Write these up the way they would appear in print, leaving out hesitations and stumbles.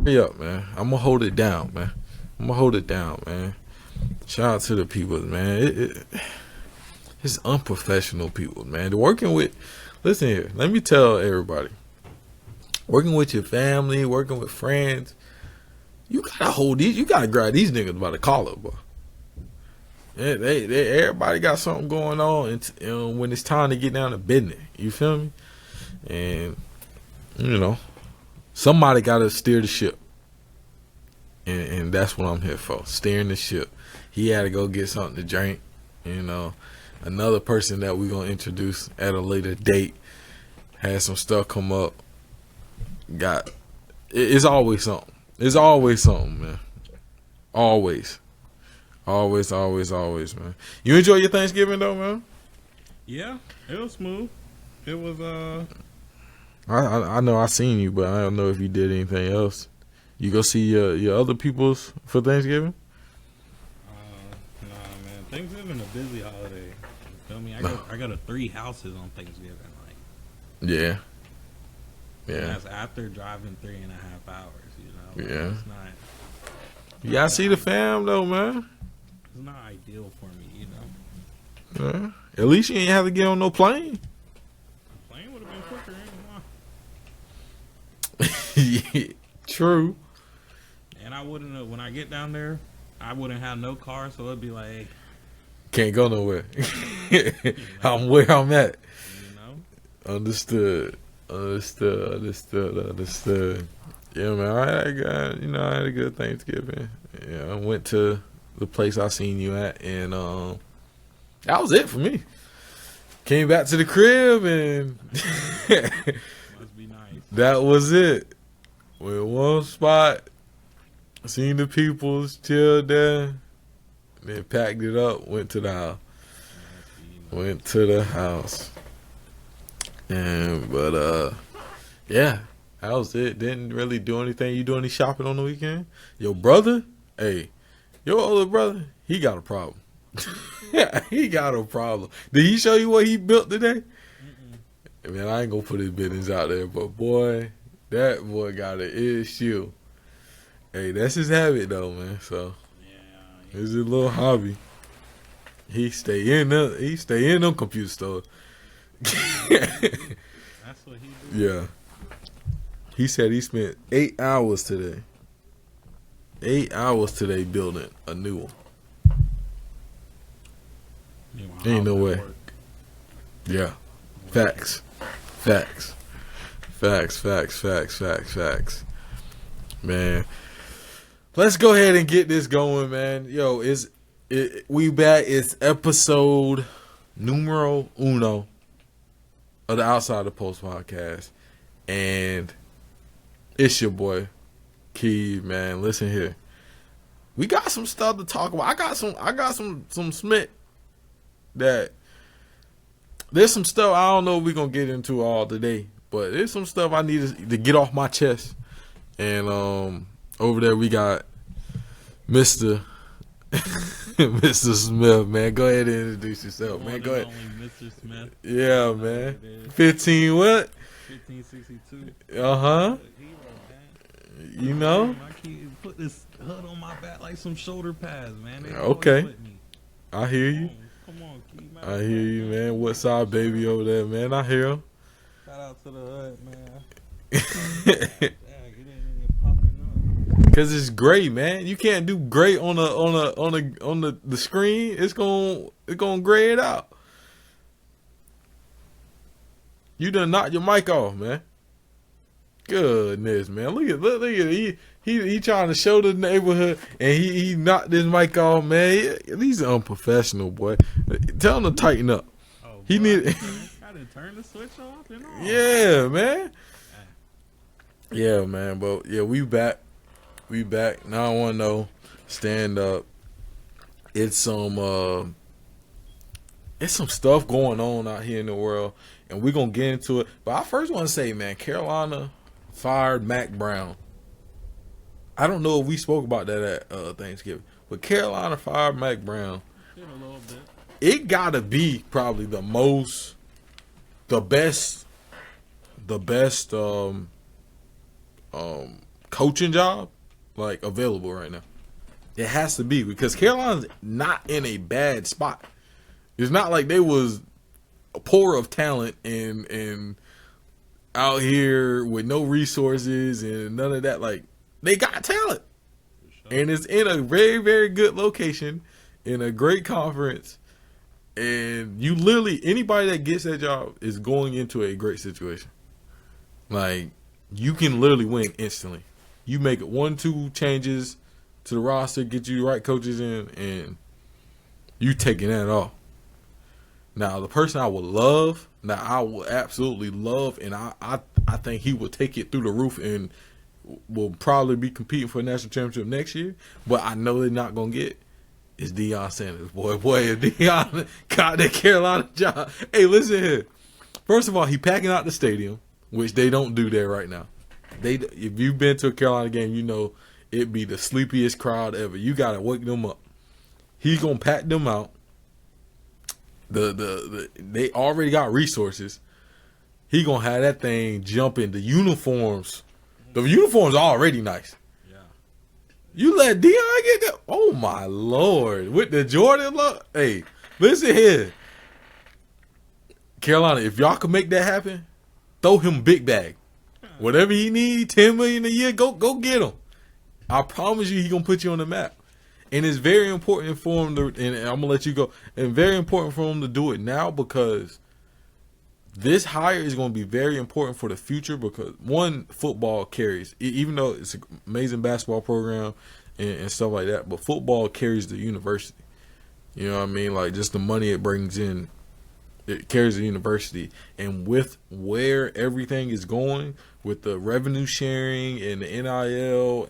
up, man. I'm gonna hold it down, man. Man. Shout out to the people, man. It's unprofessional people, man. Working with, listen here. Let me tell everybody. Working with your family, working with friends, you gotta hold these. You gotta grab these niggas by the collar, bro. Yeah, everybody got something going on, and when it's time to get down to business, you feel me? And somebody gotta steer the ship, and that's what I'm here for, steering the ship. He had to go get something to drink, Another person that we're gonna introduce at a later date had some stuff come up. It's always something. It's always something, man. Always, man. You enjoy your Thanksgiving though, man? Yeah, it was smooth. It was I know I seen you, but I don't know if you did anything else. You go see your other peoples for Thanksgiving? Nah, man. Thanksgiving a busy holiday. You feel me? I go to 3 houses on Thanksgiving. Yeah. And that's after driving 3.5 hours. Yeah. It's not. You gotta see the fam though, man. It's not ideal for me, Yeah. At least you ain't have to get on no plane. The plane would have been quicker, Yeah, true. And I wouldn't have, when I get down there, I wouldn't have no car, so it'd be like, hey, can't go nowhere. I'm where I'm at. Understood. Yeah, man. I had a good Thanksgiving. Yeah, I went to the place I seen you at, and that was it for me. Came back to the crib, and must be nice. That was it. Went one spot, seen the peoples, chilled there, then packed it up, went to the house. Yeah, that was it. Didn't really do anything. You do any shopping on the weekend? Your brother? Hey, your older brother, he got a problem. He got a problem. Did he show you what he built today? Man, I ain't gonna put his business out there, but boy, that boy got an issue. Hey, that's his habit though, man. So it's his little hobby. He stay in them computer stores. That's what he do. Yeah. He said he spent 8 hours today. 8 hours today building a new one. Ain't no way. Yeah. Facts. Man. Let's go ahead and get this going, man. Yo, we back. It's episode numero uno of the Outside the Post podcast. And it's your boy, Keevin, man. Listen here. We got some stuff to talk about. I got some Smith that there's some stuff I don't know if we're gonna get into all today, but there's some stuff I need to get off my chest. And over there we got Mr. Smith, man. Go ahead and introduce yourself, man. Go ahead. Mr. Smith. Yeah, man. 15 what? 1562. You know? I keep put this hood on my back like some shoulder pads, man. They okay. with me. I hear you. Come on, Keevin, man. I hear you, man. What's up, baby, over there, man? I hear him. Shout out to the hood, man. Cause it's gray, man. You can't do gray on the screen. It's gonna gray it out. You done knocked your mic off, man. Goodness, man. Look at he trying to show the neighborhood, and he knocked his mic off, man. He's unprofessional, boy. Tell him to tighten up. Oh, he need. Gotta turn the switch off and on. Yeah, man. Yeah, man. But yeah, we back. We back. Now I want to know. Stand up. It's some stuff going on out here in the world, and we're gonna get into it. But I first want to say, man, Carolina fired Mac Brown. I don't know if we spoke about that at Thanksgiving, but Carolina fired Mac Brown. A little bit. It gotta be probably the best coaching job like available right now. It has to be because Carolina's not in a bad spot. It's not like they was poor of talent and out here with no resources and none of that. Like they got talent, and it's in a very, very good location in a great conference. And you literally, anybody that gets that job is going into a great situation. Like, you can literally win instantly. You make 1-2 changes to the roster, get you the right coaches in, and you taking that off. Now, the person I will absolutely love, and I think he will take it through the roof and will probably be competing for a national championship next year, but I know they're not going to get is Deion Sanders. Boy, if Deion got that Carolina job. Hey, listen here. First of all, he packing out the stadium, which they don't do there right now. If you've been to a Carolina game, you know it'd be the sleepiest crowd ever. You got to wake them up. He's going to pack them out. They already got resources. He going to have that thing jumping. The uniforms are already nice. You let Deion get that? Oh, my Lord. With the Jordan look. Hey, listen here. Carolina, if y'all can make that happen, throw him big bag. Whatever he need, $10 million a year, go get him. I promise you he going to put you on the map. And it's very important for him to, and I'm going to let you go, and very important for him to do it now because this hire is going to be very important for the future because, one, football carries. Even though it's an amazing basketball program and stuff like that, but football carries the university. You know what I mean? Like, just the money it brings in, it carries the university. And with where everything is going, with the revenue sharing and the NIL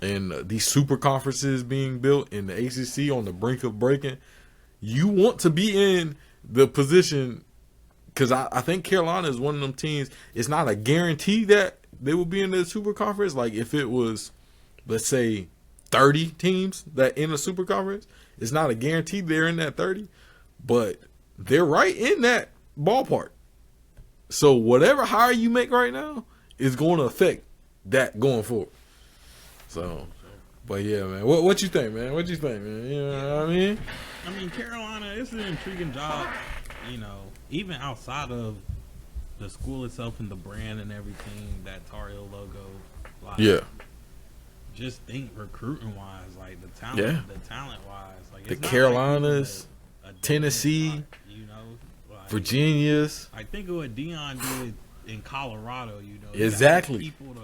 and these super conferences being built and the ACC on the brink of breaking, you want to be in the position, because I think Carolina is one of them teams. It's not a guarantee that they will be in the super conference. Like if it was, let's say, 30 teams that in the super conference, it's not a guarantee they're in that 30, but they're right in that ballpark. So whatever hire you make right now is going to affect that going forward. So, but yeah, man, what you think, man? What you think, man? You know what I mean? I mean, Carolina, it's an intriguing job, you know, even outside of the school itself and the brand and everything, that Tar Heel logo. Like, yeah. Just think recruiting-wise, like the talent wise. Like, the Carolinas, like Tennessee, spot, you know, like, Virginia's. I think of what Deion did in Colorado, you know. Exactly. People to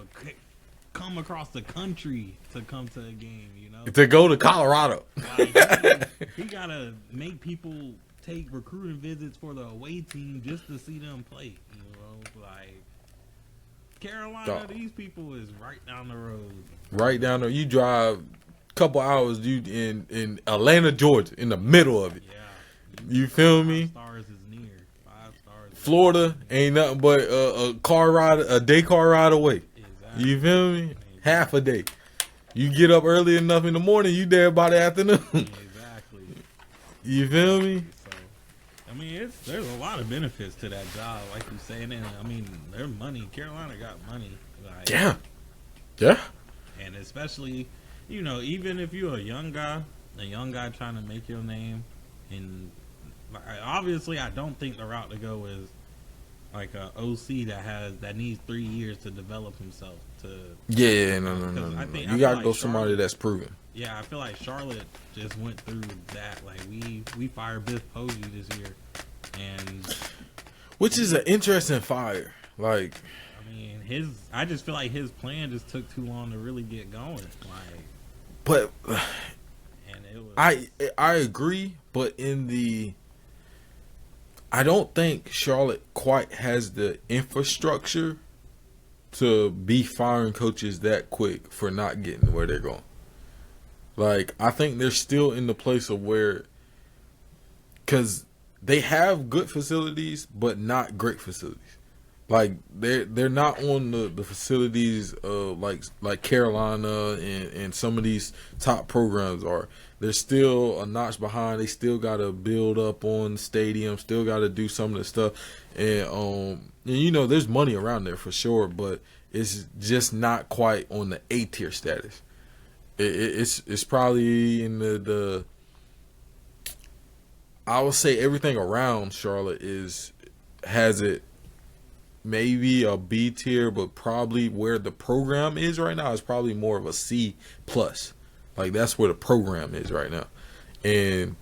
come across the country to come to a game, you know. To go to Colorado. Like, he gotta make people take recruiting visits for the away team just to see them play, you know. Like Carolina, these people is right down the road. Right down there. You drive a couple hours, dude, in Atlanta, Georgia, in the middle of it. Yeah. You feel me? 5 stars is near. 5 stars. Florida ain't nothing but a day car ride away. Exactly. You feel me? Exactly. Half a day. You get up early enough in the morning, you there by the afternoon. Exactly. You feel me? So, I mean, there's a lot of benefits to that job, like you saying. And I mean, their money. Carolina got money. Like, yeah. And especially, you know, even if you're a young guy trying to make your name, and like, obviously, I don't think the route to go is like a OC that needs 3 years to develop himself. No. You gotta go somebody that's proven. Yeah, I feel like Charlotte just went through that. Like we fired Biff Posey this year, and which is an interesting fire. Like, I mean, I just feel like his plan just took too long to really get going. Like, but and it was, I agree, but I don't think Charlotte quite has the infrastructure to be firing coaches that quick for not getting where they're going. Like, I think they're still in the place of where, because they have good facilities, but not great facilities. Like, they're not on the facilities of like Carolina and some of these top programs are. They're still a notch behind. They still got to build up on the stadium, still got to do some of the stuff. And you know, there's money around there for sure, but It's just not quite on the A tier status. It's probably in the I would say everything around Charlotte has it maybe a B tier, but probably where the program is right now is probably more of a C plus. Like that's where the program is right now, and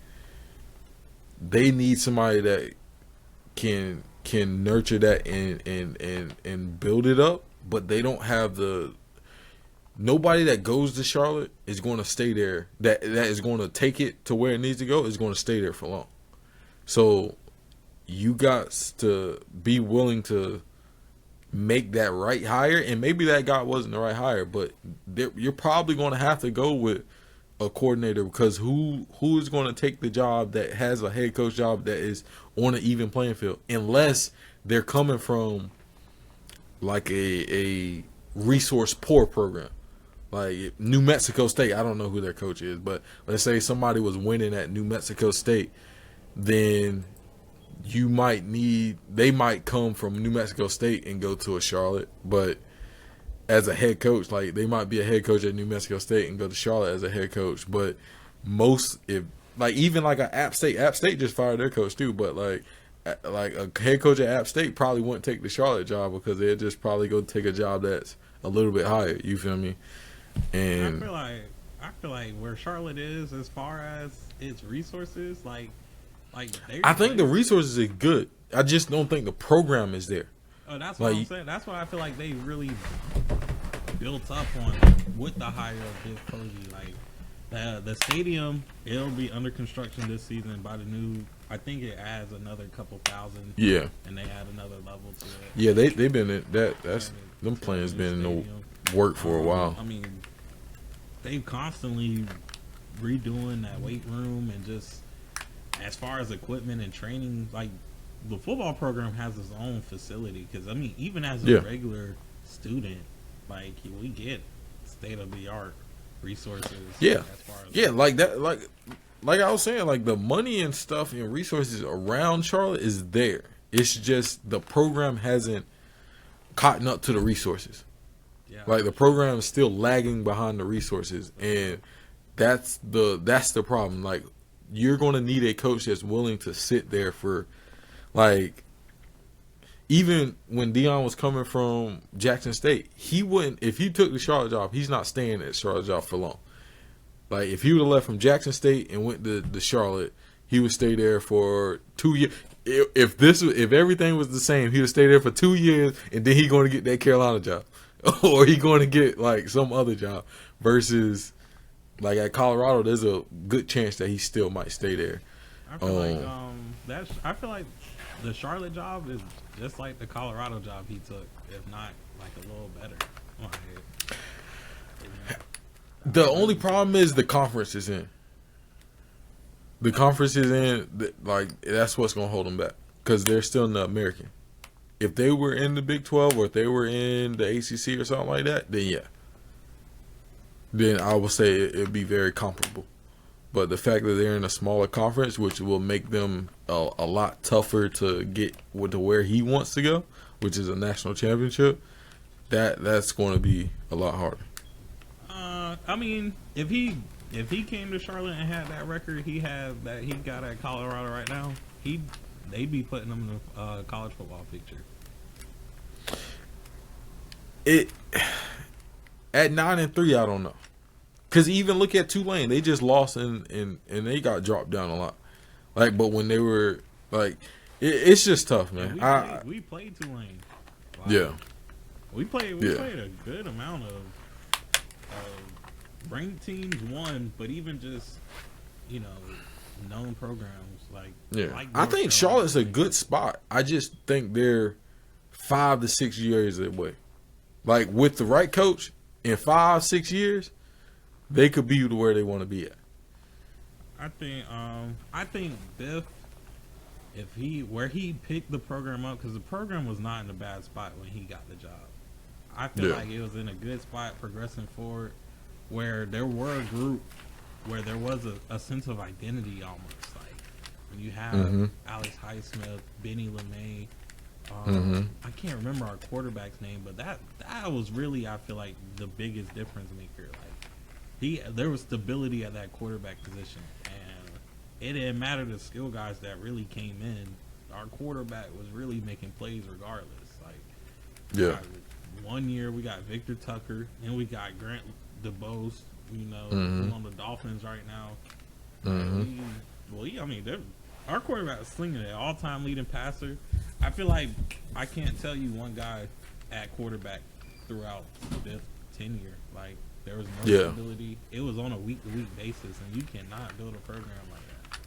they need somebody that can nurture that and build it up. But they don't have nobody that goes to Charlotte is going to stay there. That is going to take it to where it needs to go is going to stay there for long. So you got to be willing to make that right hire, and maybe that guy wasn't the right hire, but you're probably going to have to go with a coordinator, because who is going to take the job that has a head coach job that is on an even playing field, unless they're coming from like a resource poor program like New Mexico State. I don't know who their coach is, but let's say somebody was winning at New Mexico State, then they might come from New Mexico State and go to a Charlotte, but as a head coach, like they might be a head coach at New Mexico State and go to Charlotte as a head coach. But even like an App State just fired their coach too, but like a head coach at App State probably wouldn't take the Charlotte job, because they'd just probably go take a job that's a little bit higher. You feel me? And I feel like where Charlotte is as far as its resources, I think the resources are good. I just don't think the program is there. Oh, that's what I'm saying. That's what I feel like they really built up on with the hire of Biff Poggi. Like the stadium, it'll be under construction this season by the new. I think it adds another couple thousand. Yeah. And they add another level to it. Yeah, they've been in that's them plans been in the work for a while. I mean, they've constantly redoing that weight room, and just as far as equipment and training, like the football program has its own facility. Because I mean, even as a regular student, like we get state of the art resources. Yeah, as far as like that, like I was saying, like the money and stuff and resources around Charlotte is there. It's just the program hasn't caught up to the resources. Yeah. Like the program is still lagging behind the resources, and that's the problem. Like you're going to need a coach that's willing to sit there for, like, even when Dion was coming from Jackson State, he wouldn't, if he took the Charlotte job, he's not staying at Charlotte job for long. Like if he would have left from Jackson State and went to Charlotte, he would stay there for 2 years. If everything was the same, he would stay there for 2 years, and then he going to get that Carolina job, or he going to get like some other job. Versus like at Colorado, there's a good chance that he still might stay there. I feel like the Charlotte job is just like the Colorado job he took, if not like a little better. The only problem is the conference is in. The conference is in, like, that's what's going to hold them back, because they're still in the American. If they were in the Big 12 or if they were in the ACC or something like that, then yeah. Then I would say it'd be very comparable. But the fact that they're in a smaller conference, which will make them a lot tougher to get to where he wants to go, which is a national championship, that's going to be a lot harder. I mean, if he came to Charlotte and had that record he got at Colorado right now, they'd be putting him in the college football picture. At 9-3, I don't know. Because even look at Tulane, they just lost and they got dropped down a lot. Like, but when they were like, it's just tough, man. We played Tulane. Like, yeah, we played a good amount of ranked teams won, but even just known programs like I think Charlotte's a good spot. I just think they're 5 to 6 years away. Like with the right coach, in 5-6 years, they could be where they want to be at. I think Biff, where he picked the program up, because the program was not in a bad spot when he got the job. I feel like it was in a good spot progressing forward, where there were a group where there was a sense of identity almost. Like when you have Alex Highsmith, Benny LeMay, I can't remember our quarterback's name, but that was really, I feel like, the biggest difference maker. Like there was stability at that quarterback position, and it didn't matter the skill guys that really came in. Our quarterback was really making plays regardless. Like, yeah. 1 year we got Victor Tucker, and we got Grant DeBose. You know, who's on the Dolphins right now. Our quarterback is slinging it, all-time leading passer. I feel like I can't tell you one guy at quarterback throughout the tenure. Like, there was no stability. It was on a week-to-week basis, and you cannot build a program like that.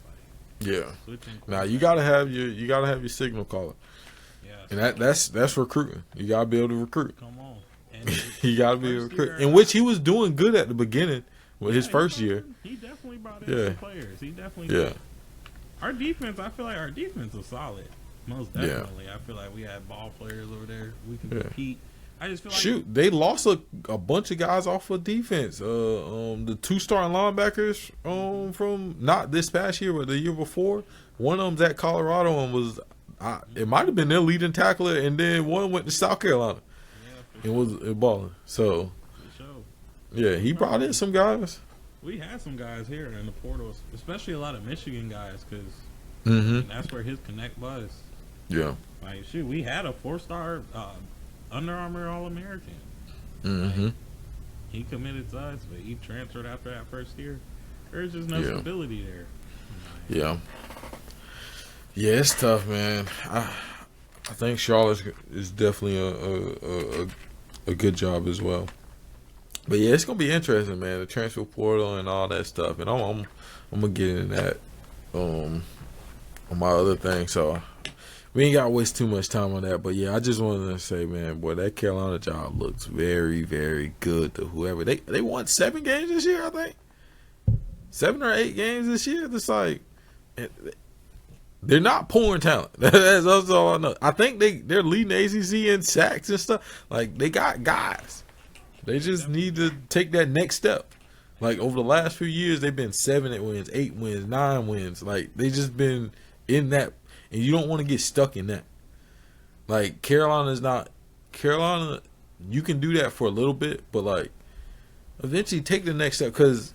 Like, Now you gotta have your signal caller. Yeah. And that's recruiting. You gotta be able to recruit. Come on. And you gotta be able to recruit. In which he was doing good at the beginning with his first year. He definitely brought in some players. He definitely did. Our defense, I feel like our defense was solid. Most definitely. I feel like we had ball players over there. We can compete. I just feel like they lost a bunch of guys off of defense. The 2 starting linebackers from not this past year but the year before. One of them's at Colorado and was it might have been their leading tackler, and then one went to South Carolina. Yeah, was balling. So he brought in some guys. We had some guys here in the portals, especially a lot of Michigan guys, because that's where his connect was. Yeah. Like, shoot, we had a 4-star Under Armour All-American. Mm-hmm. Like, he committed to us, but he transferred after that first year. There's just no stability there. Yeah. Yeah, it's tough, man. I think Charlotte is definitely a good job as well. But yeah, it's gonna be interesting, man. The transfer portal and all that stuff, and I'm gonna get in that on my other thing. So we ain't gotta waste too much time on that. But yeah, I just wanted to say, man, boy, that Carolina job looks very, very good to whoever. They won 7 games this year, I think. 7 or 8 games this year. It's like they're not pouring talent. That's all I know. I think they're leading the ACC in sacks and stuff. Like, they got guys. They just need to take that next step. Like, over the last few years, they've been 7 wins, 8 wins, 9 wins. Like, they just been in that, and you don't want to get stuck in that. Like, Carolina, you can do that for a little bit, but, like, eventually take the next step. Because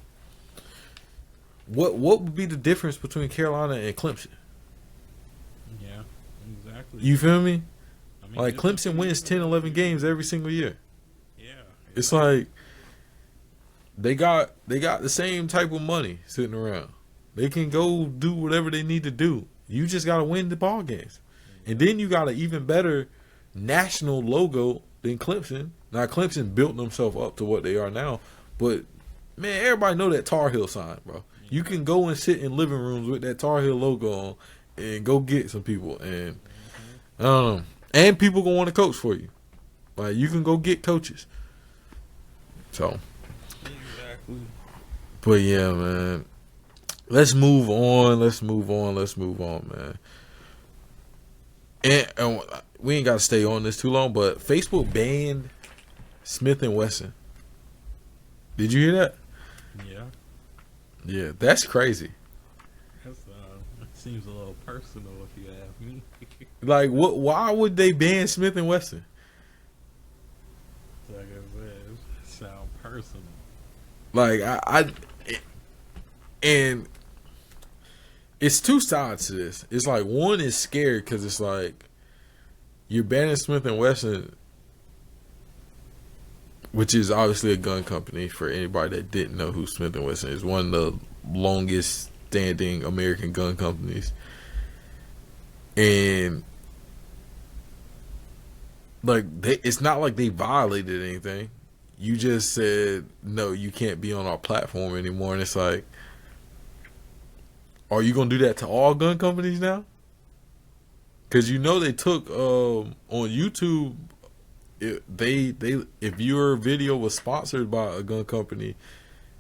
what would be the difference between Carolina and Clemson? Yeah, exactly. You feel me? I mean, like, Clemson wins 10, 11 games every single year. It's like they got the same type of money sitting around. They can go do whatever they need to do. You just got to win the ball games. And then you got an even better national logo than Clemson. Now, Clemson built themselves up to what they are now. But, man, everybody know that Tar Heel sign, bro. You can go and sit in living rooms with that Tar Heel logo on and go get some people. And, I don't know. And people going to want to coach for you. Like, you can go get coaches. So, exactly. But yeah, man. Let's move on, man. And we ain't got to stay on this too long, but Facebook banned Smith and Wesson. Did you hear that? Yeah. Yeah, that's crazy. That seems a little personal if you ask me. Like, what? Why would they ban Smith and Wesson? Like I said, it sound personal. Like, and it's two sides to this. It's like, one is scared because it's like you're banning Smith and Wesson, which is obviously a gun company. For anybody that didn't know who Smith and Wesson is, one of the longest standing American gun companies, and like it's not like they violated anything. You just said, no, you can't be on our platform anymore. And it's like, are you going to do that to all gun companies now? Because you know they took, on YouTube, if your video was sponsored by a gun company,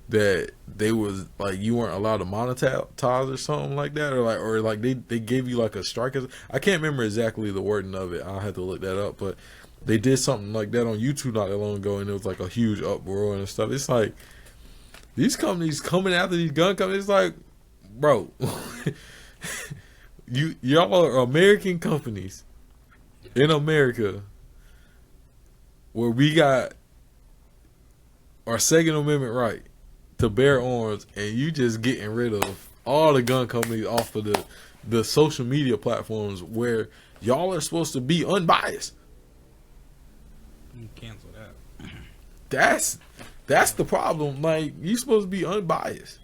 that they was like, you weren't allowed to monetize or something like that. Or like they gave you like a strike. I can't remember exactly the wording of it. I'll have to look that up. But they did something like that on YouTube not that long ago, and it was like a huge uproar and stuff. It's like these companies coming after these gun companies. It's like, bro, y'all are American companies. in America where we got our Second Amendment right to bear arms, and you just getting rid of all the gun companies off of the social media platforms where y'all are supposed to be unbiased. You cancel that. That's the problem. Like, you supposed to be unbiased.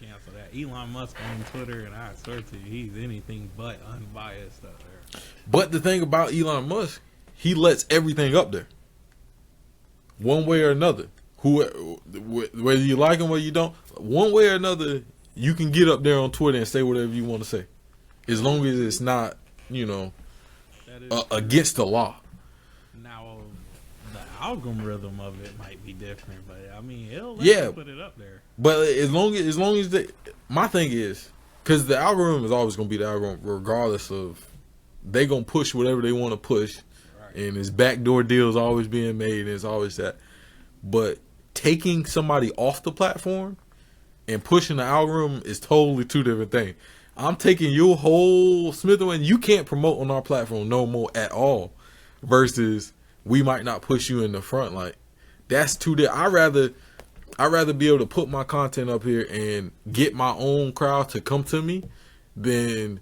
Cancel that. Elon Musk on Twitter, and I swear to you, he's anything but unbiased out there. But the thing about Elon Musk, he lets everything up there, one way or another. Whether you like him or you don't, one way or another, you can get up there on Twitter and say whatever you want to say, as long as it's not, against the law. Now, the algorithm of it might be different, but I mean, it'll let you put it up there. But as long as my thing is, because the algorithm is always going to be the algorithm, regardless of, they gonna push whatever they want to push, right. And it's backdoor deals always being made, and it's always that. But taking somebody off the platform and pushing the algorithm is totally two different things. I'm taking your whole Smith and you can't promote on our platform no more at all, versus we might not push you in the front. Like, that's two different. I'd rather be able to put my content up here and get my own crowd to come to me than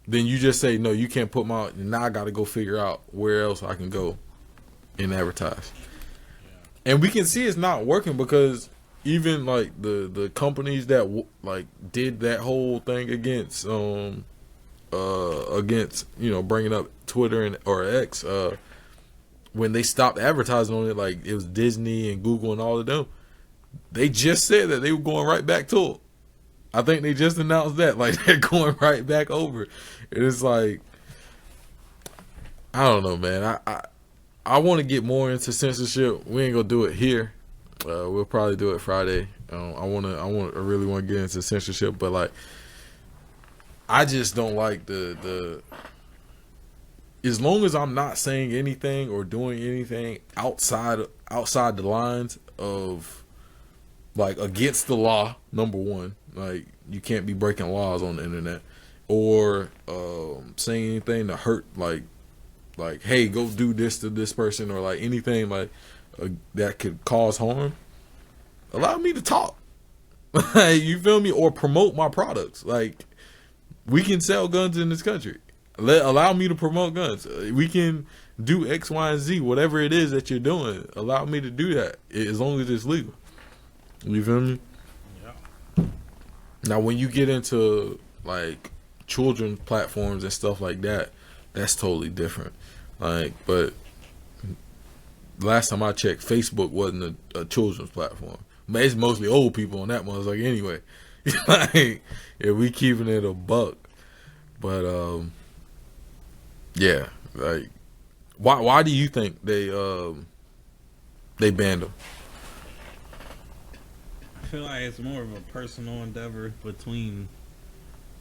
you just say, no, you can't put my, now I got to go figure out where else I can go and advertise. And we can see it's not working, because even like the companies that like did that whole thing against bringing up Twitter or X, when they stopped advertising on it, like it was Disney and Google and all of them, they just said that they were going right back to it. I think they just announced that, like, they're going right back over. And it's like, I don't know, man. I want to get more into censorship. We ain't gonna do it here. We'll probably do it Friday. I really want to get into censorship, but like, I just don't like the. As long as I'm not saying anything or doing anything outside the lines of, like, against the law, number one, like, you can't be breaking laws on the internet, or saying anything to hurt, like, hey, go do this to this person, or like anything like that could cause harm. Allow me to talk. You feel me? Or promote my products. Like, we can sell guns in this country. Allow me to promote guns. We can do X, Y, and Z, whatever it is that you're doing. Allow me to do that, as long as it's legal. You feel me? Yeah. Now, when you get into like children's platforms and stuff like that, that's totally different. Like, but last time I checked, Facebook wasn't a children's platform. But it's mostly old people on that motherfucker anyway. Like, yeah, we keeping it a buck. But yeah, like, why do you think they banned them? I feel like it's more of a personal endeavor between,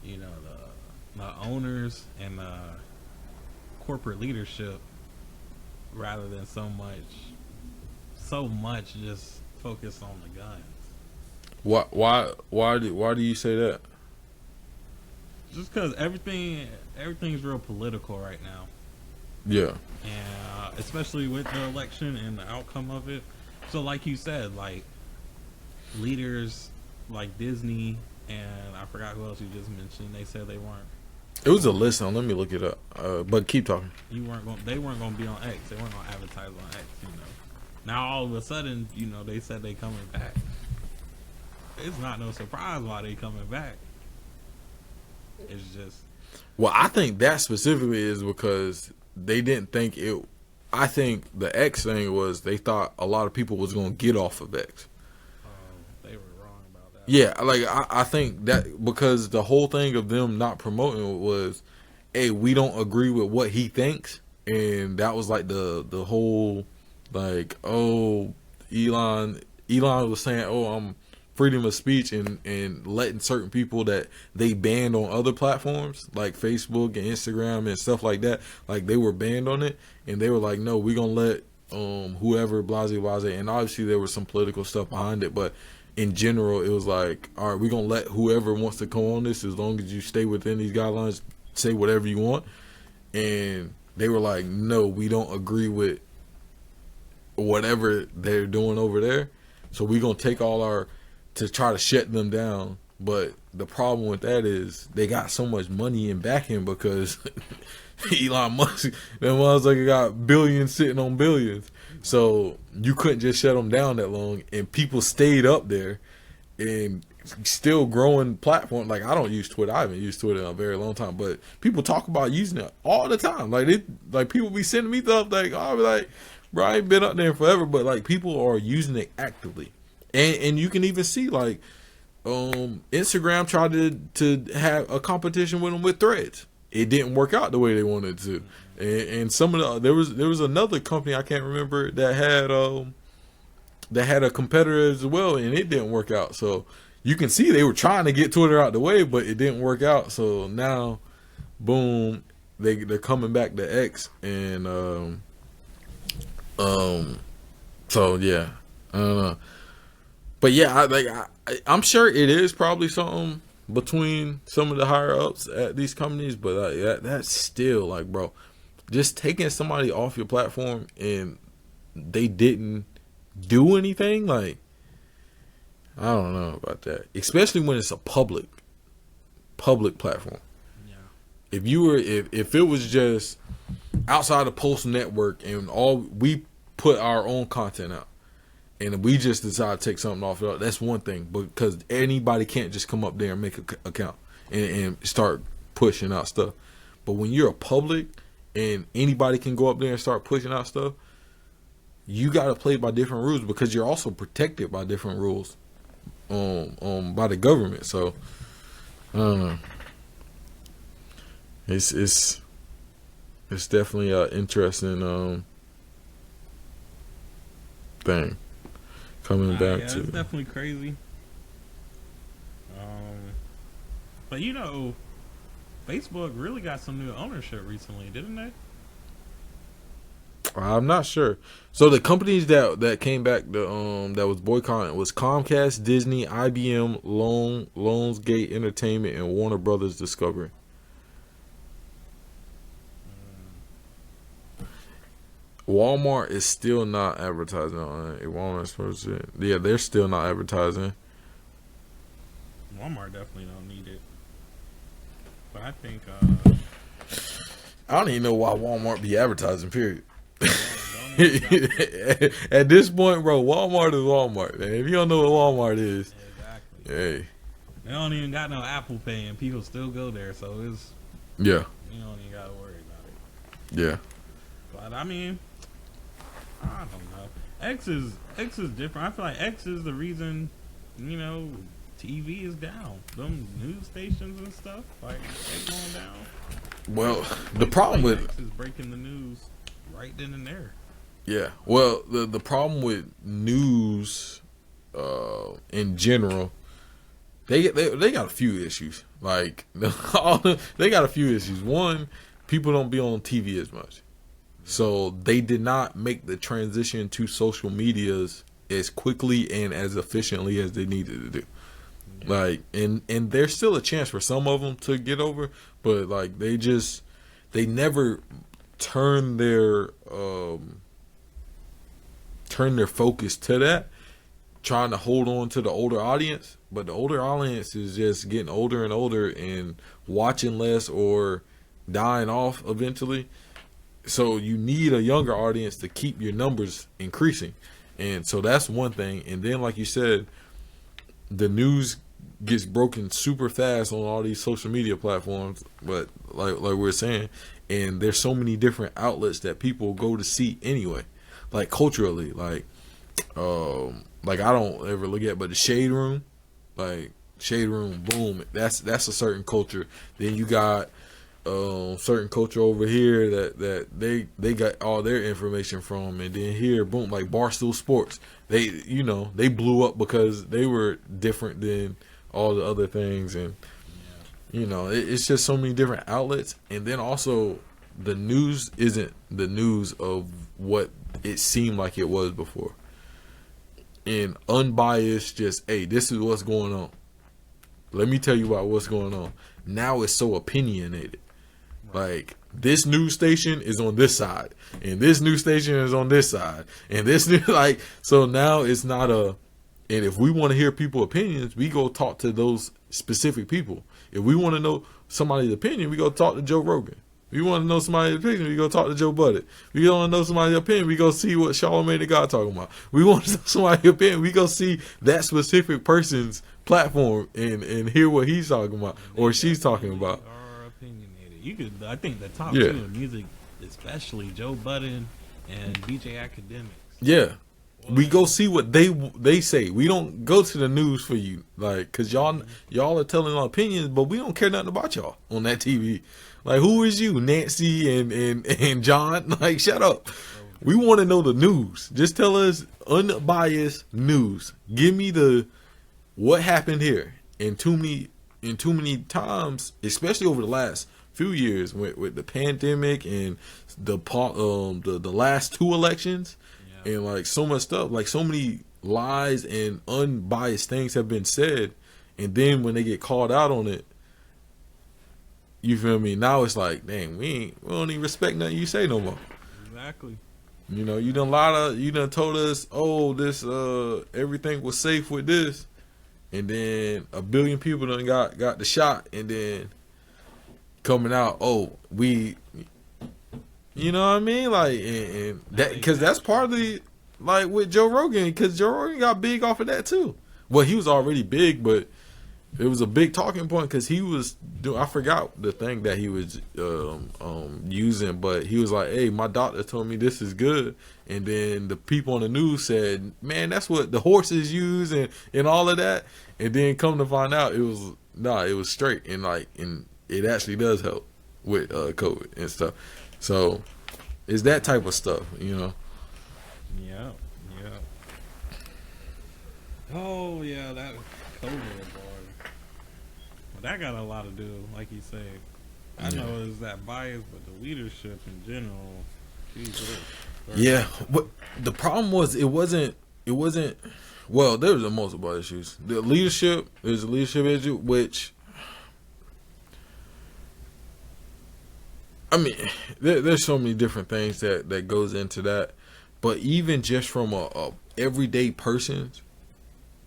the owners and the corporate leadership, rather than so much just focus on the guns. Why do you say that? Just because everything's real political right now. Yeah. And especially with the election and the outcome of it. So like you said, like, leaders like Disney and I forgot who else you just mentioned, they said they weren't. It was a list. Let me look it up. But keep talking. They weren't going to be on X. They weren't going to advertise on X. Now all of a sudden, they said they coming back. It's not no surprise why they coming back. It's just. Well, I think that specifically is because they didn't think it. I think the X thing was they thought a lot of people was going to get off of X. They were wrong about that. Yeah, like I think that because the whole thing of them not promoting was, hey, we don't agree with what he thinks, and that was like the whole, like, oh, Elon was saying, oh, I'm freedom of speech, and letting certain people that they banned on other platforms like Facebook and Instagram and stuff like that, like, they were banned on it, and they were like, no, we're gonna let whoever blase, and obviously there was some political stuff behind it, but in general it was like, all right, we're gonna let whoever wants to come on this, as long as you stay within these guidelines, say whatever you want. and they were like, no, we don't agree with whatever they're doing over there, so we're gonna take all our to try to shut them down. But the problem with that is they got so much money in backing because Elon Musk, that motherfucker got billions sitting on billions. So you couldn't just shut them down that long, and people stayed up there and still growing platform. Like, I don't use Twitter. I haven't used Twitter in a very long time, but people talk about using it all the time. Like people be sending me stuff like, oh, I'll be like, bro, I ain't been up there forever, but like people are using it actively, and you can even see like Instagram tried to have a competition with them with Threads. It didn't work out the way they wanted to, and some of there was another company I can't remember that had a competitor as well, and it didn't work out. So you can see they were trying to get Twitter out the way, but it didn't work out. So now, boom, they're coming back to X, and so yeah, I don't know, but yeah, I'm sure it is probably something between some of the higher ups at these companies, but like that's still like, bro, just taking somebody off your platform and they didn't do anything, like, I don't know about that, especially when it's a public platform. Yeah. If it was just outside of Post Network and all, we put our own content out and we just decide to take something off, that's one thing, because anybody can't just come up there and make an account and start pushing out stuff. But when you're a public and anybody can go up there and start pushing out stuff, you got to play by different rules because you're also protected by different rules by the government. So I don't know. It's definitely an interesting thing coming back to. It's definitely crazy. But you know, Facebook really got some new ownership recently, didn't they? I'm not sure. So the companies that came back, that was boycotting, was Comcast, Disney, IBM, Lionsgate Entertainment, and Warner Brothers Discovery. Walmart is still not advertising on it. Walmart's supposed to, yeah, they're still not advertising. Walmart definitely don't need it. But I think I don't even know why Walmart be advertising, period. At this point, bro, Walmart is Walmart, man. If you don't know what Walmart is, exactly. Hey, they don't even got no Apple Pay, and people still go there. So it's, yeah, you don't even gotta worry about it. Yeah. But I mean, I don't know. X is different. I feel like X is the reason, you know, TV is down. Them news stations and stuff, like, they going down. Well, the problem with X is breaking the news right then and there. Yeah. Well, the problem with news in general, they got a few issues. Like they got a few issues. One, people don't be on TV as much. So they did not make the transition to social medias as quickly and as efficiently as they needed to do. Yeah. Like, and there's still a chance for some of them to get over, but like they never turn their focus to that, trying to hold on to the older audience. But the older audience is just getting older and older and watching less or dying off eventually. So you need a younger audience to keep your numbers increasing. And so that's one thing. And then, like you said, the news gets broken super fast on all these social media platforms. But like we're saying, and there's so many different outlets that people go to see anyway. Like culturally, like I don't ever look at, but the Shade Room, like Shade Room, boom, that's a certain culture. Then you got certain culture over here that they got all their information from, and then here, boom, like Barstool Sports, they blew up because they were different than all the other things, and it's just so many different outlets. And then also the news isn't the news of what it seemed like it was before, and unbiased, just, hey, this is what's going on, let me tell you about what's going on. Now it's so opinionated. Like, this news station is on this side, and this news station is on this side, and this new, like, so now it's not a. And if we want to hear people's opinions, we go talk to those specific people. If we want to know somebody's opinion, we go talk to Joe Rogan. If we want to know somebody's opinion, we go talk to Joe Budden. If we want to know somebody's opinion, we go see what Charlamagne the God talking about. We want to know somebody's opinion, we go see that specific person's platform and hear what he's talking about or she's talking about. Are opinionated. You could, I think, the top two in music, especially Joe Budden and BJ Academics. Yeah. We go see what they say. We don't go to the news for you, like, cause y'all are telling our opinions, but we don't care nothing about y'all on that TV. Like, who is you, Nancy and John? Like, shut up. We want to know the news. Just tell us unbiased news. Give me the what happened here. And too many times, especially over the last few years with the pandemic and the last two elections. And like so much stuff, like so many lies and unbiased things have been said, and then when they get called out on it, you feel me? Now it's like, dang, we don't even respect nothing you say no more. Exactly. You know, you done told us, oh, this everything was safe with this, and then a billion people done got the shot, and then coming out, oh, we. You know what I mean? Like, and that, because that's partly like with Joe Rogan, because Joe Rogan got big off of that too. Well, he was already big, but it was a big talking point because he was doing. I forgot the thing that he was using, but he was like, "Hey, my doctor told me this is good," and then the people on the news said, "Man, that's what the horses use," and all of that. And then come to find out, it was straight, and it actually does help with COVID and stuff. So, it's that type of stuff, you know. Yeah. Oh yeah, that COVID boy. Well, that got a lot to do, like you say. I know it's that bias, but the leadership in general. Jesus. Yeah, but the problem was it wasn't. Well, there was multiple issues. The leadership, there's a leadership issue, which. I mean, there's so many different things that goes into that, but even just from a everyday person,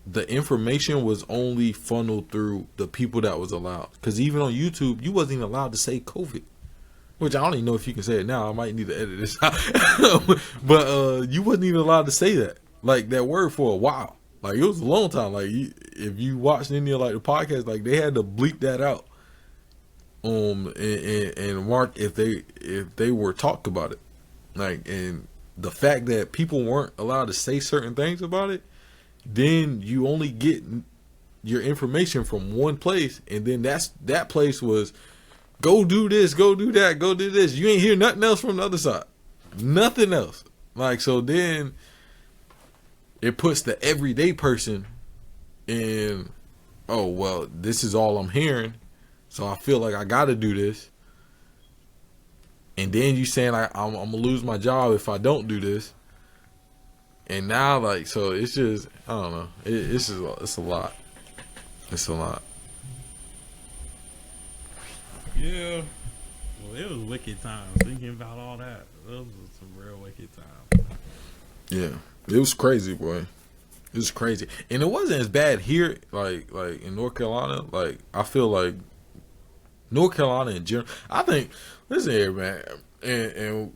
the information was only funneled through the people that was allowed. Because even on YouTube, you wasn't even allowed to say COVID, which I don't even know if you can say it now. I might need to edit this out, but you wasn't even allowed to say that word for a while. Like, it was a long time. Like, if you watched any of like the podcast, like, they had to bleep that out. And mark if they were talked about it, like, and the fact that people weren't allowed to say certain things about it, then you only get your information from one place, and then that place was go do this, go do that, go do this. You ain't hear nothing else from the other side, nothing else. Like, so then it puts the everyday person in, oh well, this is all I'm hearing. So I feel like I got to do this. And then you saying I'm going to lose my job if I don't do this. And now, like, so it's just, I don't know. It's a lot. It's a lot. Yeah. Well, it was wicked times. Thinking about all that. Those were some real wicked times. Yeah. It was crazy, boy. It was crazy. And it wasn't as bad here, like in North Carolina. Like, I feel like North Carolina in general, I think, listen here, man, and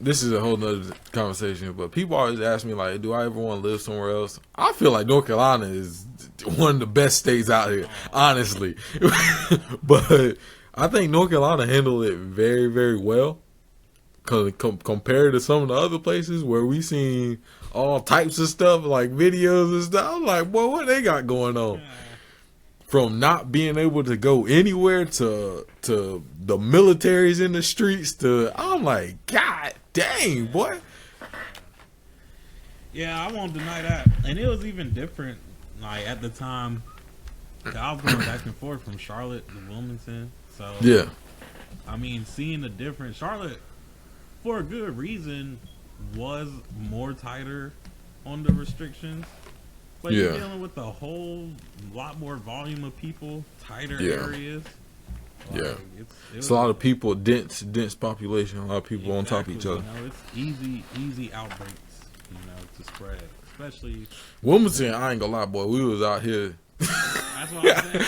this is a whole nother conversation, but people always ask me, like, do I ever want to live somewhere else? I feel like North Carolina is one of the best states out here, honestly. But I think North Carolina handled it very, very well compared to some of the other places where we seen all types of stuff, like videos and stuff. I'm like, boy, what they got going on? From not being able to go anywhere to the militaries in the streets to, I'm like, God dang, boy. Yeah, I won't deny that. And it was even different, like, at the time. I was going back and forth from Charlotte to Wilmington. So, yeah. I mean, seeing the difference, Charlotte, for a good reason, was more tighter on the restrictions. But you're dealing with a whole lot more volume of people, tighter areas. Yeah. It's a lot of people, dense population, a lot of people on top of each other. It's easy outbreaks, to spread. Especially Wilmington, I ain't gonna lie, boy, we was out here. That's what I'm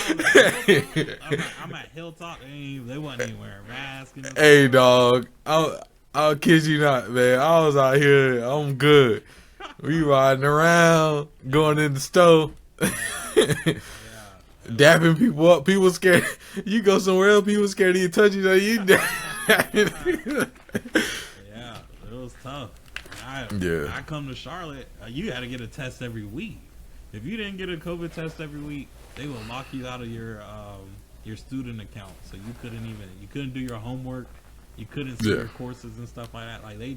saying. I'm at Hilltop. They wasn't even wearing masks. Hey, dog, I'll kid you not, man. I was out here. I'm good. We riding around, going in the store, dapping people up. People scared. You go somewhere else, people scared to even touch you. Yeah, it was tough. I come to Charlotte. You had to get a test every week. If you didn't get a COVID test every week, they will lock you out of your student account. So you couldn't do your homework. You couldn't see your courses and stuff like that. Like, they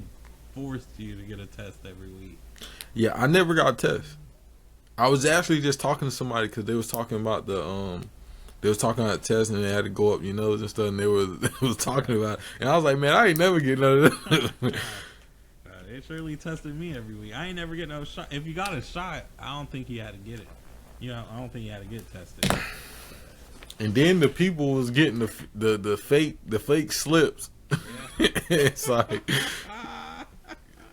forced you to get a test every week. Yeah, I never got a test. I was actually just talking to somebody because they was talking about they was talking about test and they had to go up your nose and stuff, and they was talking about it. And I was like, man, I ain't never get none of that. They surely tested me every week. I ain't never get no shot. If you got a shot, I don't think you had to get it. I don't think you had to get tested. And then the people was getting the fake slips. Yeah. It's like,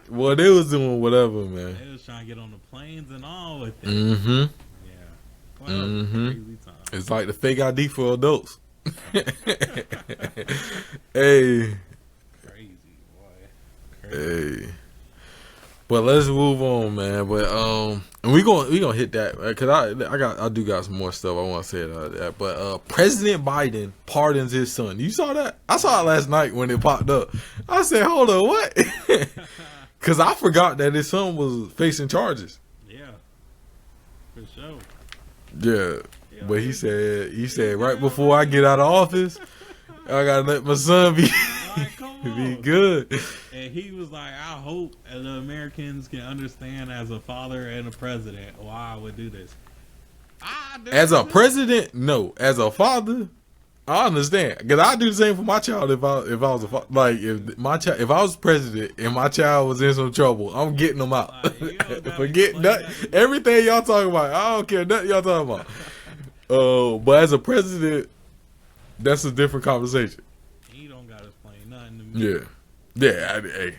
well, they was doing whatever, man. They was trying to get on the planes and all with it. Mm-hmm. Yeah. Well, crazy time. It's like the fake ID for adults. Hey. Crazy, boy. Hey. But let's move on, man. But and we gonna hit that, because I do got some more stuff I want to say about that. But President Biden pardons his son. You saw that? I saw it last night when it popped up. I said, hold on, what? Because I forgot that his son was facing charges. Yeah, for sure. Yeah, but he said right before I get out of office, I gotta let my son be good. And he was like, I hope the Americans can understand as a father and a president why I would do this. As a president, no. As a father, I understand, because I do the same for my child. If I was a father, like if I was president and my child was in some trouble, I'm getting them out. Forget that. Everything y'all talking about, I don't care nothing y'all talking about. But as a president, that's a different conversation. He don't got to explain nothing to me. Yeah. The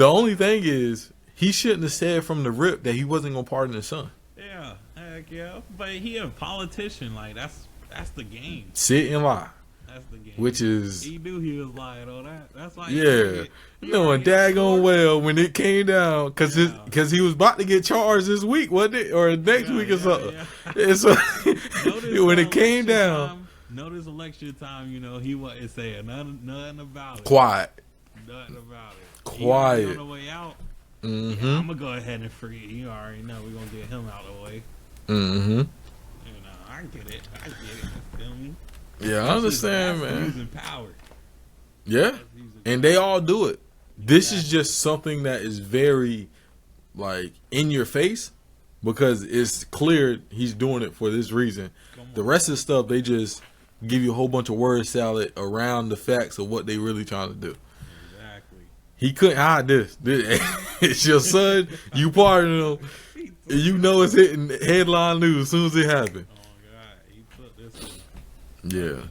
only thing is, he shouldn't have said from the rip that he wasn't gonna pardon his son. Yeah, heck yeah. But he a politician. Like, that's the game. Sit and lie. That's the game. Which is, he knew he was lying on that. That's why. Knowing daggone well when it came down, because he was about to get charged this week, wasn't it, or next week or something? Yeah. And so when it came down. Notice election time, he wasn't saying nothing about it. Quiet. Nothing about it. Quiet. On the way out, I'm going to go ahead and free it. You already know we're going to get him out of the way. Mm-hmm. I get it. You feel me? Yeah, I understand, man. Using power. Yeah. And they all do it. This is just something that is very, like, in your face, because it's clear he's doing it for this reason. The rest of the stuff, they just give you a whole bunch of word salad around the facts of what they really trying to do. Exactly. He couldn't hide this. It's your son. You pardon him. You know it's hitting headline news as soon as it happened. Oh God, he put this in.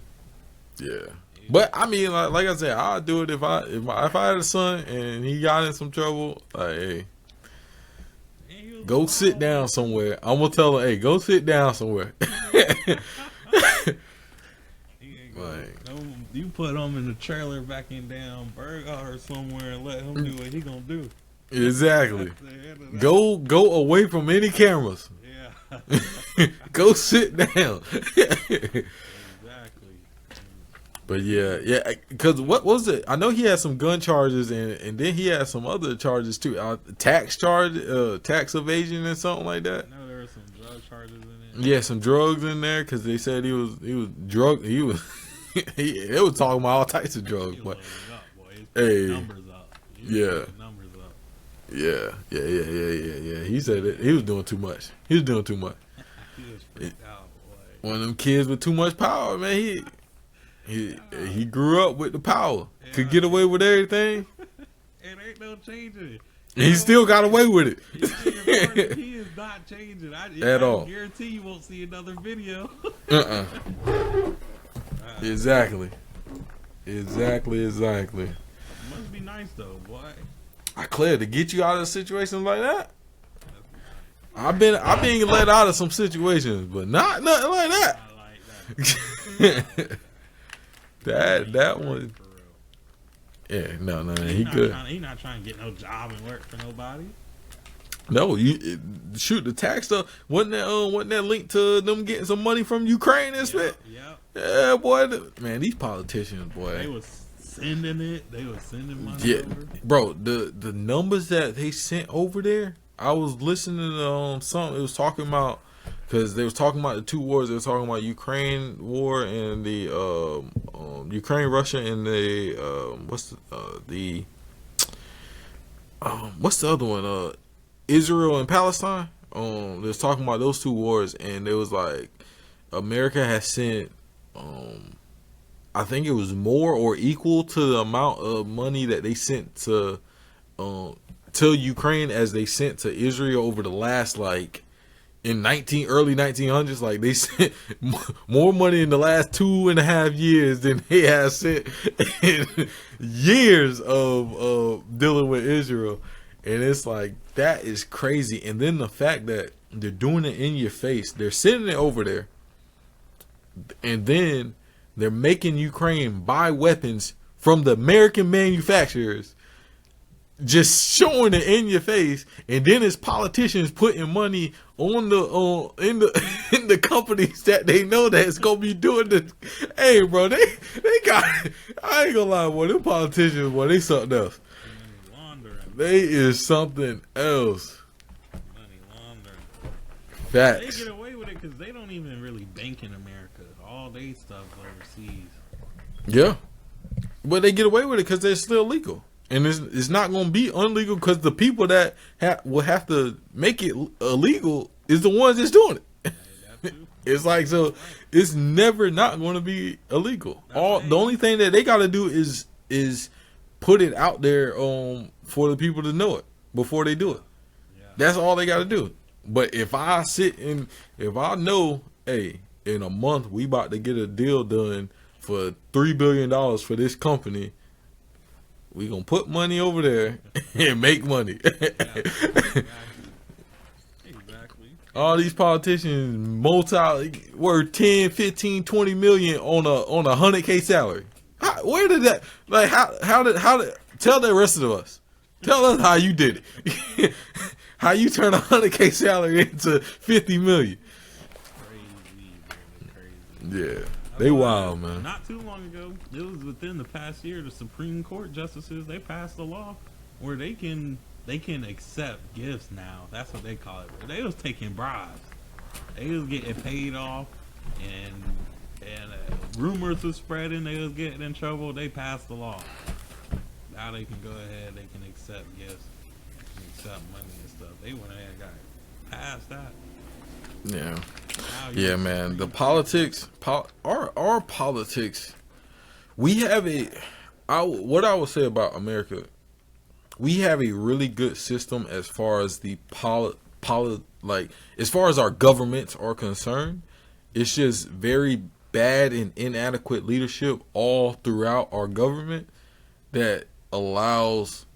Yeah. But I mean, like I said, I'd do it if I had a son and he got in some trouble. Like, hey, go sit down somewhere. I'm gonna tell him, hey, go sit down somewhere. You put him in the trailer back in down Burger or somewhere and let him do what he gonna do. Exactly. Go away from any cameras. Yeah. Go sit down. Exactly. But yeah. Because what was it? I know he had some gun charges and then he had some other charges too. Tax evasion and something like that. No, there were some drug charges in it. Yeah, some drugs in there because they said he was drug. He was. They was talking about all types of drugs, but hey, numbers up. Yeah. Numbers up. Yeah. He said it. He was doing too much. He was doing too much. He was freaked out, boy. One of them kids with too much power, man. He grew up with the power. Yeah. Could get away with everything. It ain't no changing it. He still got away with it. He is not changing. At all. I guarantee you won't see another video. Exactly. Must be nice though, boy. I clear to get you out of situations like that. I've been let out of some situations, but not nothing like that. I like that. that one. For real. Yeah, no, He he not good. He not trying to get no job and work for nobody. No, shoot the tax stuff. Wasn't that linked to them getting some money from Ukraine and shit? Yep. Yeah, boy. Man, these politicians, boy. They was sending it. They was sending money Yeah, over. bro. The numbers that they sent over there. I was listening to something. It was talking about because they was talking about the two wars. They were talking about Ukraine war and the Ukraine Russia and the what's the other one? Israel and Palestine. They was talking about those two wars, and it was like America has sent, I think it was more or equal to the amount of money that they sent to Ukraine as they sent to Israel over the last in early 1900s. Like they sent more money in the last 2.5 years than they have sent in years of dealing with Israel. And it's like, that is crazy. And then the fact that they're doing it in your face, they're sending it over there, and then they're making Ukraine buy weapons from the American manufacturers, just showing it in your face. And then it's politicians putting money on in the companies that they know that's gonna be doing the. Hey, bro, they got. I ain't gonna lie, boy, them politicians, boy, they something else. They is something else. Money laundering. Facts. They get away with it because they don't even really bank in America. All they stuff overseas. Yeah, but they get away with it because they're still legal, and it's not going to be unlegal because the people that will have to make it illegal is the ones that's doing it. Hey, It's like, so it's never not going to be illegal. The only thing that they got to do is put it out there for the people to know it before they do it. Yeah. That's all they got to do. But if I know, hey, in a month we about to get a deal done for $3 billion for this company, we gonna put money over there and make money. Exactly. All these politicians worth 10, 15, 20 million on a 100K salary. Where did that, like, how did tell the rest of us, tell us how you did it. How you turn a 100K salary into 50 million. Crazy. Yeah, they wild, man. Not too long ago, it was within the past year, the Supreme Court justices, they passed a law where they can accept gifts now. That's what they call it. They was taking bribes. They was getting paid off, and rumors was spreading. They was getting in trouble. They passed the law. Now they can go ahead. They can accept gifts, accept money and stuff. They went ahead and got past that. Yeah. Yeah, man. The politics, our politics, we have what I would say about America, we have a really good system as far as the as far as our governments are concerned. It's just very bad and inadequate leadership all throughout our government that allows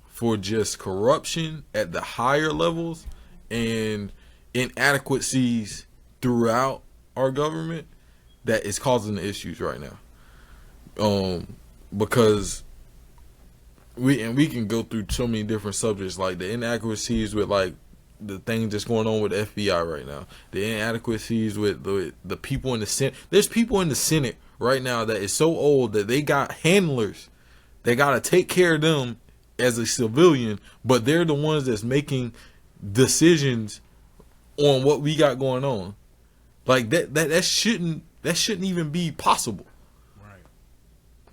for just corruption at the higher levels and inadequacies throughout our government that is causing the issues right now. Because we can go through so many different subjects, like the inadequacies with like the things that's going on with the FBI right now, the inadequacies with the people in the Senate. There's people in the Senate right now that is so old that they got handlers. They got to take care of them as a civilian, but they're the ones that's making decisions on what we got going on. Like that shouldn't even be possible. Right.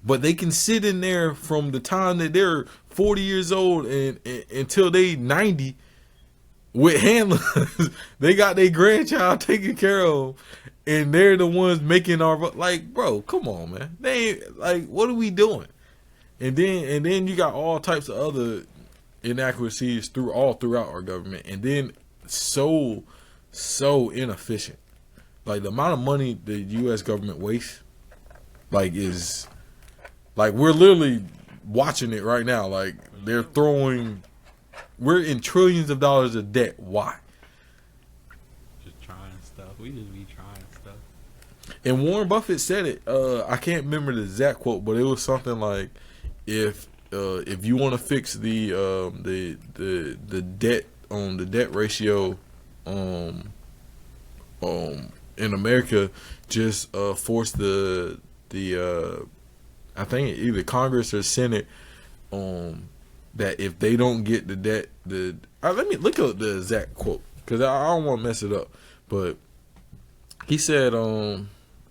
But they can sit in there from the time that they're 40 years old and until they 90 with handlers. They got their grandchild taken care of, and they're the ones making our, like, bro, come on, man. They ain't, like, what are we doing? And then you got all types of other inaccuracies throughout our government, and then so inefficient. Like the amount of money the U.S. government wastes is like we're literally watching it right now. Like they're throwing, we're in trillions of dollars of debt. Why? Just trying stuff. We just be trying stuff. And Warren Buffett said it. I can't remember the exact quote, but it was something like, if you want to fix the debt on the debt ratio, in America, just force the I think either Congress or Senate, that if they don't get the debt, let me look up the exact quote because I don't want to mess it up. But he said,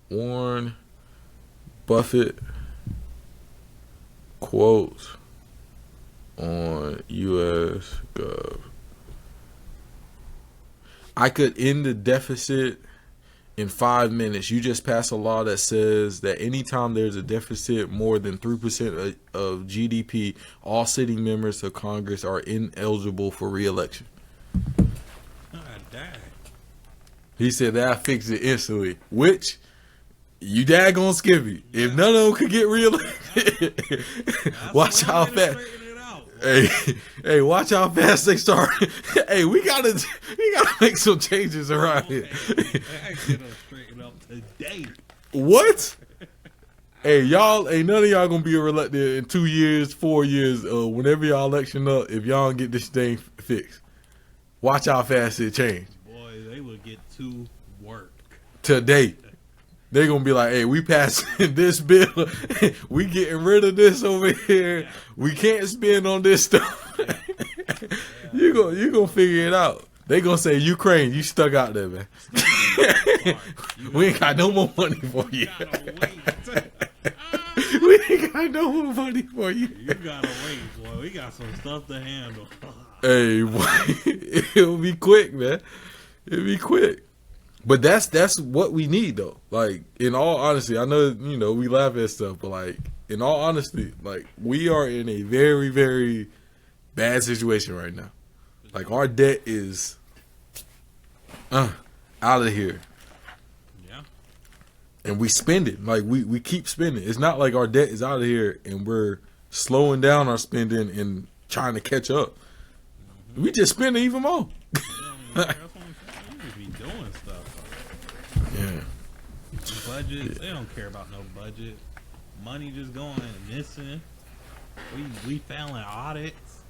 Warren Buffett quotes on U.S. Gov. I could end the deficit in 5 minutes. You just passed a law that says that anytime there's a deficit more than 3% of GDP, all sitting members of Congress are ineligible for re-election. Dang. He said that fixed it instantly, which you daggone Skippy. If none of them could get re-elected, watch how fast. Hey, watch how fast they start. Hey, we gotta make some changes around here. I get them straightened up today. What? Hey, y'all, ain't none of y'all gonna be reelected in 2 years, 4 years, whenever y'all election up, if y'all don't get this thing fixed. Watch how fast it change. Boy, they will get to work. Today. They're going to be like, hey, we passing this bill. We getting rid of this over here. We can't spend on this stuff. You gonna figure it out. They going to say, Ukraine, you stuck out there, man. We ain't got no more money for you. We ain't got no more money for you. You got to wait, boy. We got some stuff to handle. Hey, boy, it'll be quick, man. It'll be quick. But that's what we need, though. Like, in all honesty, I know, we laugh at stuff, but, like, in all honesty, like, we are in a very, very bad situation right now. Like, our debt is out of here. Yeah. And we spend it. Like, we keep spending. It's not like our debt is out of here and we're slowing down our spending and trying to catch up. Mm-hmm. We just spending even more. Yeah. Budgets, they don't care about no budget. Money just going and missing. We failing audits.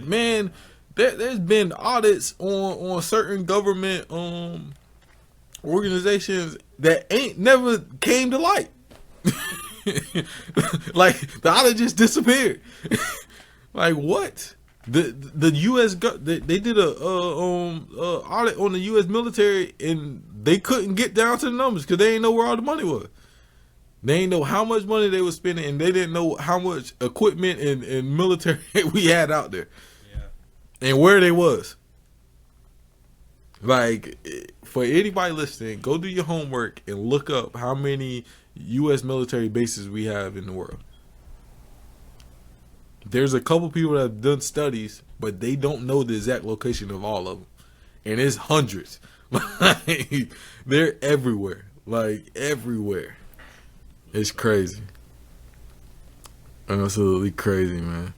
Man, there's been audits on certain government organizations that ain't never came to light. Like the audit just disappeared. Like what? The U.S. they did a audit on the U.S. military and they couldn't get down to the numbers because they didn't know where all the money was. They didn't know how much money they were spending and they didn't know how much equipment and military we had out there. Yeah. And where they was. Like, for anybody listening, go do your homework and look up how many U.S. military bases we have in the world. There's a couple people that have done studies, but they don't know the exact location of all of them. And it's hundreds. Like, they're everywhere. Like, everywhere. It's crazy. Absolutely crazy, man.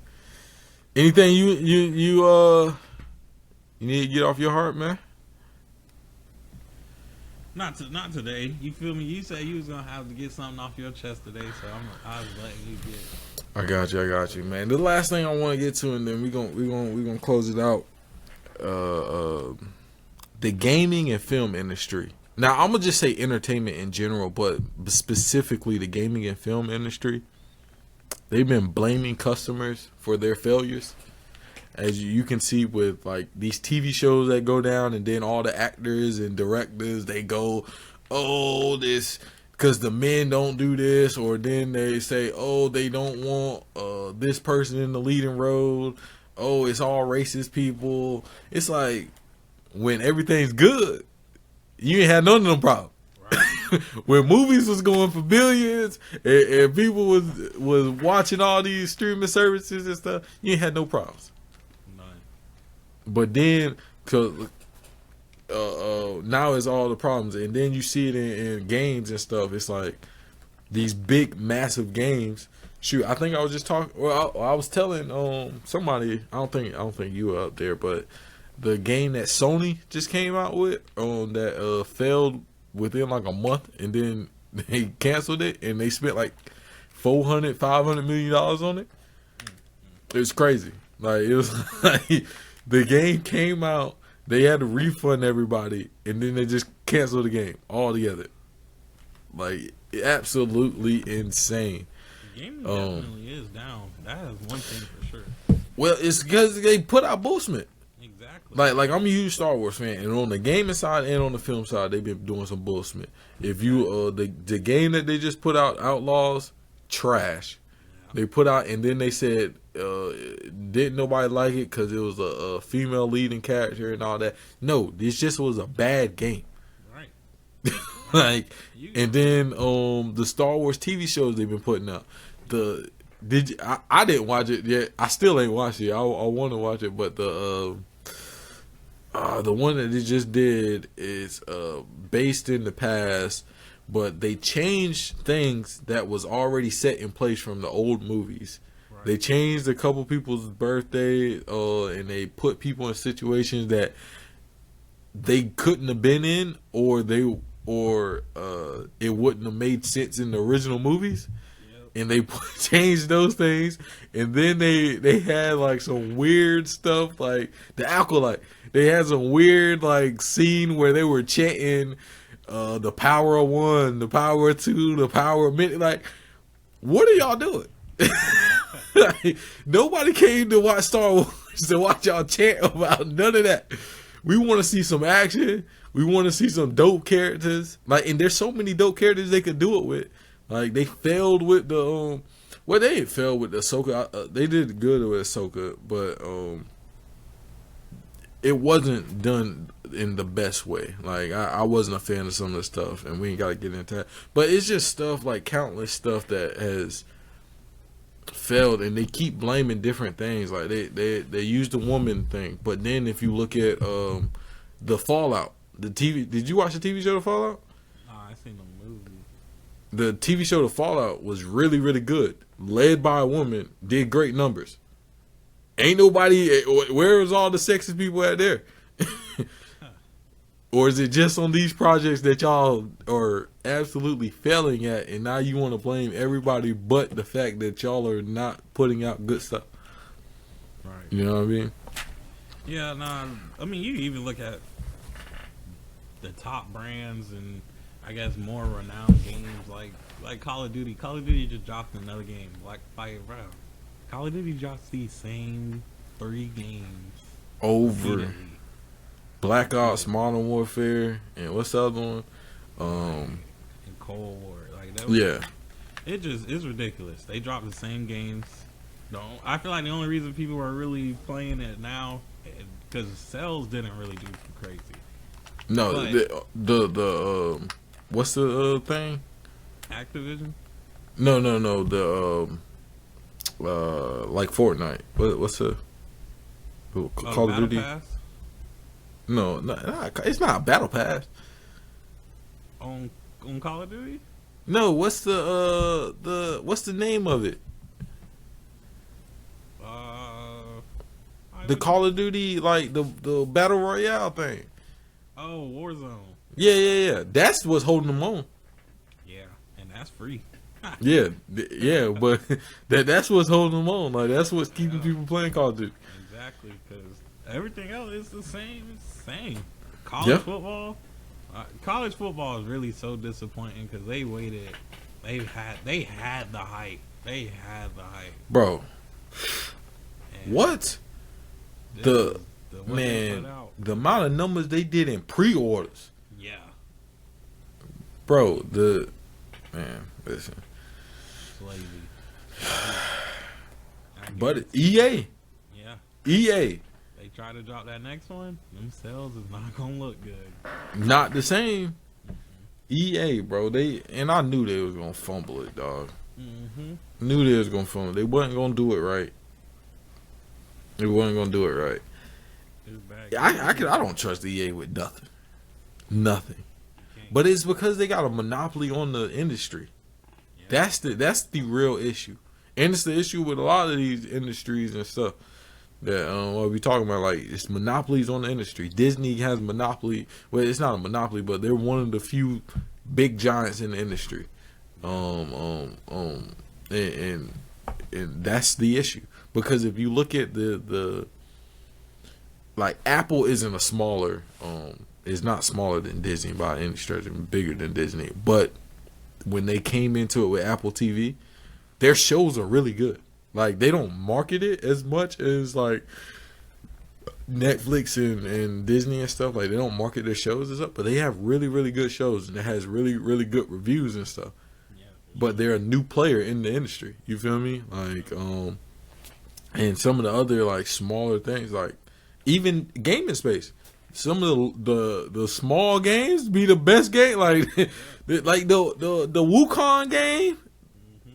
Anything you need to get off your heart, man? Not today. You feel me? You said you was gonna have to get something off your chest today, so I was letting you get it. I got you, man. The last thing I want to get to, and then we're gonna close it out. The gaming and film industry. Now I'm gonna just say entertainment in general, but specifically the gaming and film industry. They've been blaming customers for their failures, as you can see with like these TV shows that go down, and then all the actors and directors they go, oh this. Because the men don't do this, or then they say, oh, they don't want this person in the leading role. Oh, it's all racist people. It's like, when everything's good, you ain't had none of them problems. Right. When movies was going for billions, and people was watching all these streaming services and stuff, you ain't had no problems. None. But then, cause now it's all the problems, and then you see it in games and stuff. It's like these big, massive games. Shoot, I think I was just talking. Well, I was telling somebody. I don't think you were up there, but the game that Sony just came out with that failed within like a month, and then they canceled it, and they spent like $500 million on it. It was crazy. Like it was like the game came out, they had to refund everybody, and then they just canceled the game altogether. Like absolutely insane. Gaming definitely is down. That is one thing for sure. Well, it's because they put out bullshit. Exactly. Like I'm a huge Star Wars fan, and on the gaming side and on the film side, they've been doing some bullshit. If you the game that they just put out, Outlaws, trash. They put out, and then they said didn't nobody like it because it was a female leading character and all that. No, this just was a bad game. Right. Like, and then the Star Wars TV shows they've been putting out. I didn't watch it yet. I still ain't watched it. I want to watch it, but the one that they just did is based in the past, but they changed things that was already set in place from the old movies. Right. They changed a couple people's birthday, and they put people in situations that they couldn't have been in, or it wouldn't have made sense in the original movies. And they changed those things, and then they had like some weird stuff, like the Acolyte. They had some weird like scene where they were chanting the power of one, the power of two, the power of many. Like, what are y'all doing? Like, nobody came to watch Star Wars to watch y'all chant about none of that. We want to see some action. We want to see some dope characters. Like, and there's so many dope characters they could do it with. Like, they failed with the well, they didn't fail with the Ahsoka. They did good with Ahsoka, but it wasn't done in the best way. Like, I wasn't a fan of some of the stuff, and we ain't got to get into that. But it's just stuff, like countless stuff that has failed, and they keep blaming different things. Like, they use the woman thing, but then if you look at the Fallout, the TV. Did you watch the TV show The Fallout? I seen the movie. The TV show The Fallout was really, really good. Led by a woman, did great numbers. Ain't nobody. Where is all the sexist people at there? Or is it just on these projects that y'all are absolutely failing at, and now you want to blame everybody but the fact that y'all are not putting out good stuff? Right. You know what I mean? Yeah, nah. I mean, you even look at the top brands and I guess more renowned games like Call of Duty. Call of Duty just dropped another game, Black Fire, bro. Call of Duty drops these same 3 games over. Repeatedly. Black Ops, Modern Warfare, and what's the other one? And Cold War. Like that. Yeah. It's ridiculous. They drop the same games. I feel like the only reason people are really playing it now because sales didn't really do too crazy. No, but the what's the thing? Activision? No, the like Fortnite. What's the Call of Duty? Pass? No, it's not a Battle Pass. On Call of Duty? No, what's the name of it? The Call of Duty, like the Battle Royale thing. Oh, Warzone. Yeah. That's what's holding them on. Yeah, and that's free. yeah, but that's what's holding them on. Like, that's what's keeping people playing Call of Duty. Exactly, because everything else is the same. It's the same. College football is really so disappointing because they waited. They had the hype. Bro. And what? The amount of numbers they did in pre-orders. Yeah. Bro, listen. Lazy. But EA. Yeah. EA. They try to drop that next one, them sales is not gonna look good. Not the same. EA, bro. I knew they was gonna fumble it, dog. Knew they was gonna fumble. They wasn't gonna do it right. I don't trust EA with nothing. Nothing. But it's because they got a monopoly on the industry. Yeah. That's the real issue. And it's the issue with a lot of these industries and stuff that what we talking about. Like, it's monopolies on the industry. Disney has monopoly. Well, it's not a monopoly, but they're one of the few big giants in the industry. And that's the issue. Because if you look at the like, Apple isn't a smaller is not smaller than Disney by any stretch, and bigger than Disney. But when they came into it with Apple TV, their shows are really good. Like, they don't market it as much as like Netflix and Disney and stuff. Like, they don't market their shows as up, but they have really, really good shows, and it has really, really good reviews and stuff. Yeah, but they're a new player in the industry. You feel me? Like, and some of the other like smaller things, like even gaming space. Some of the small games be the best game. Like like the Wukong game.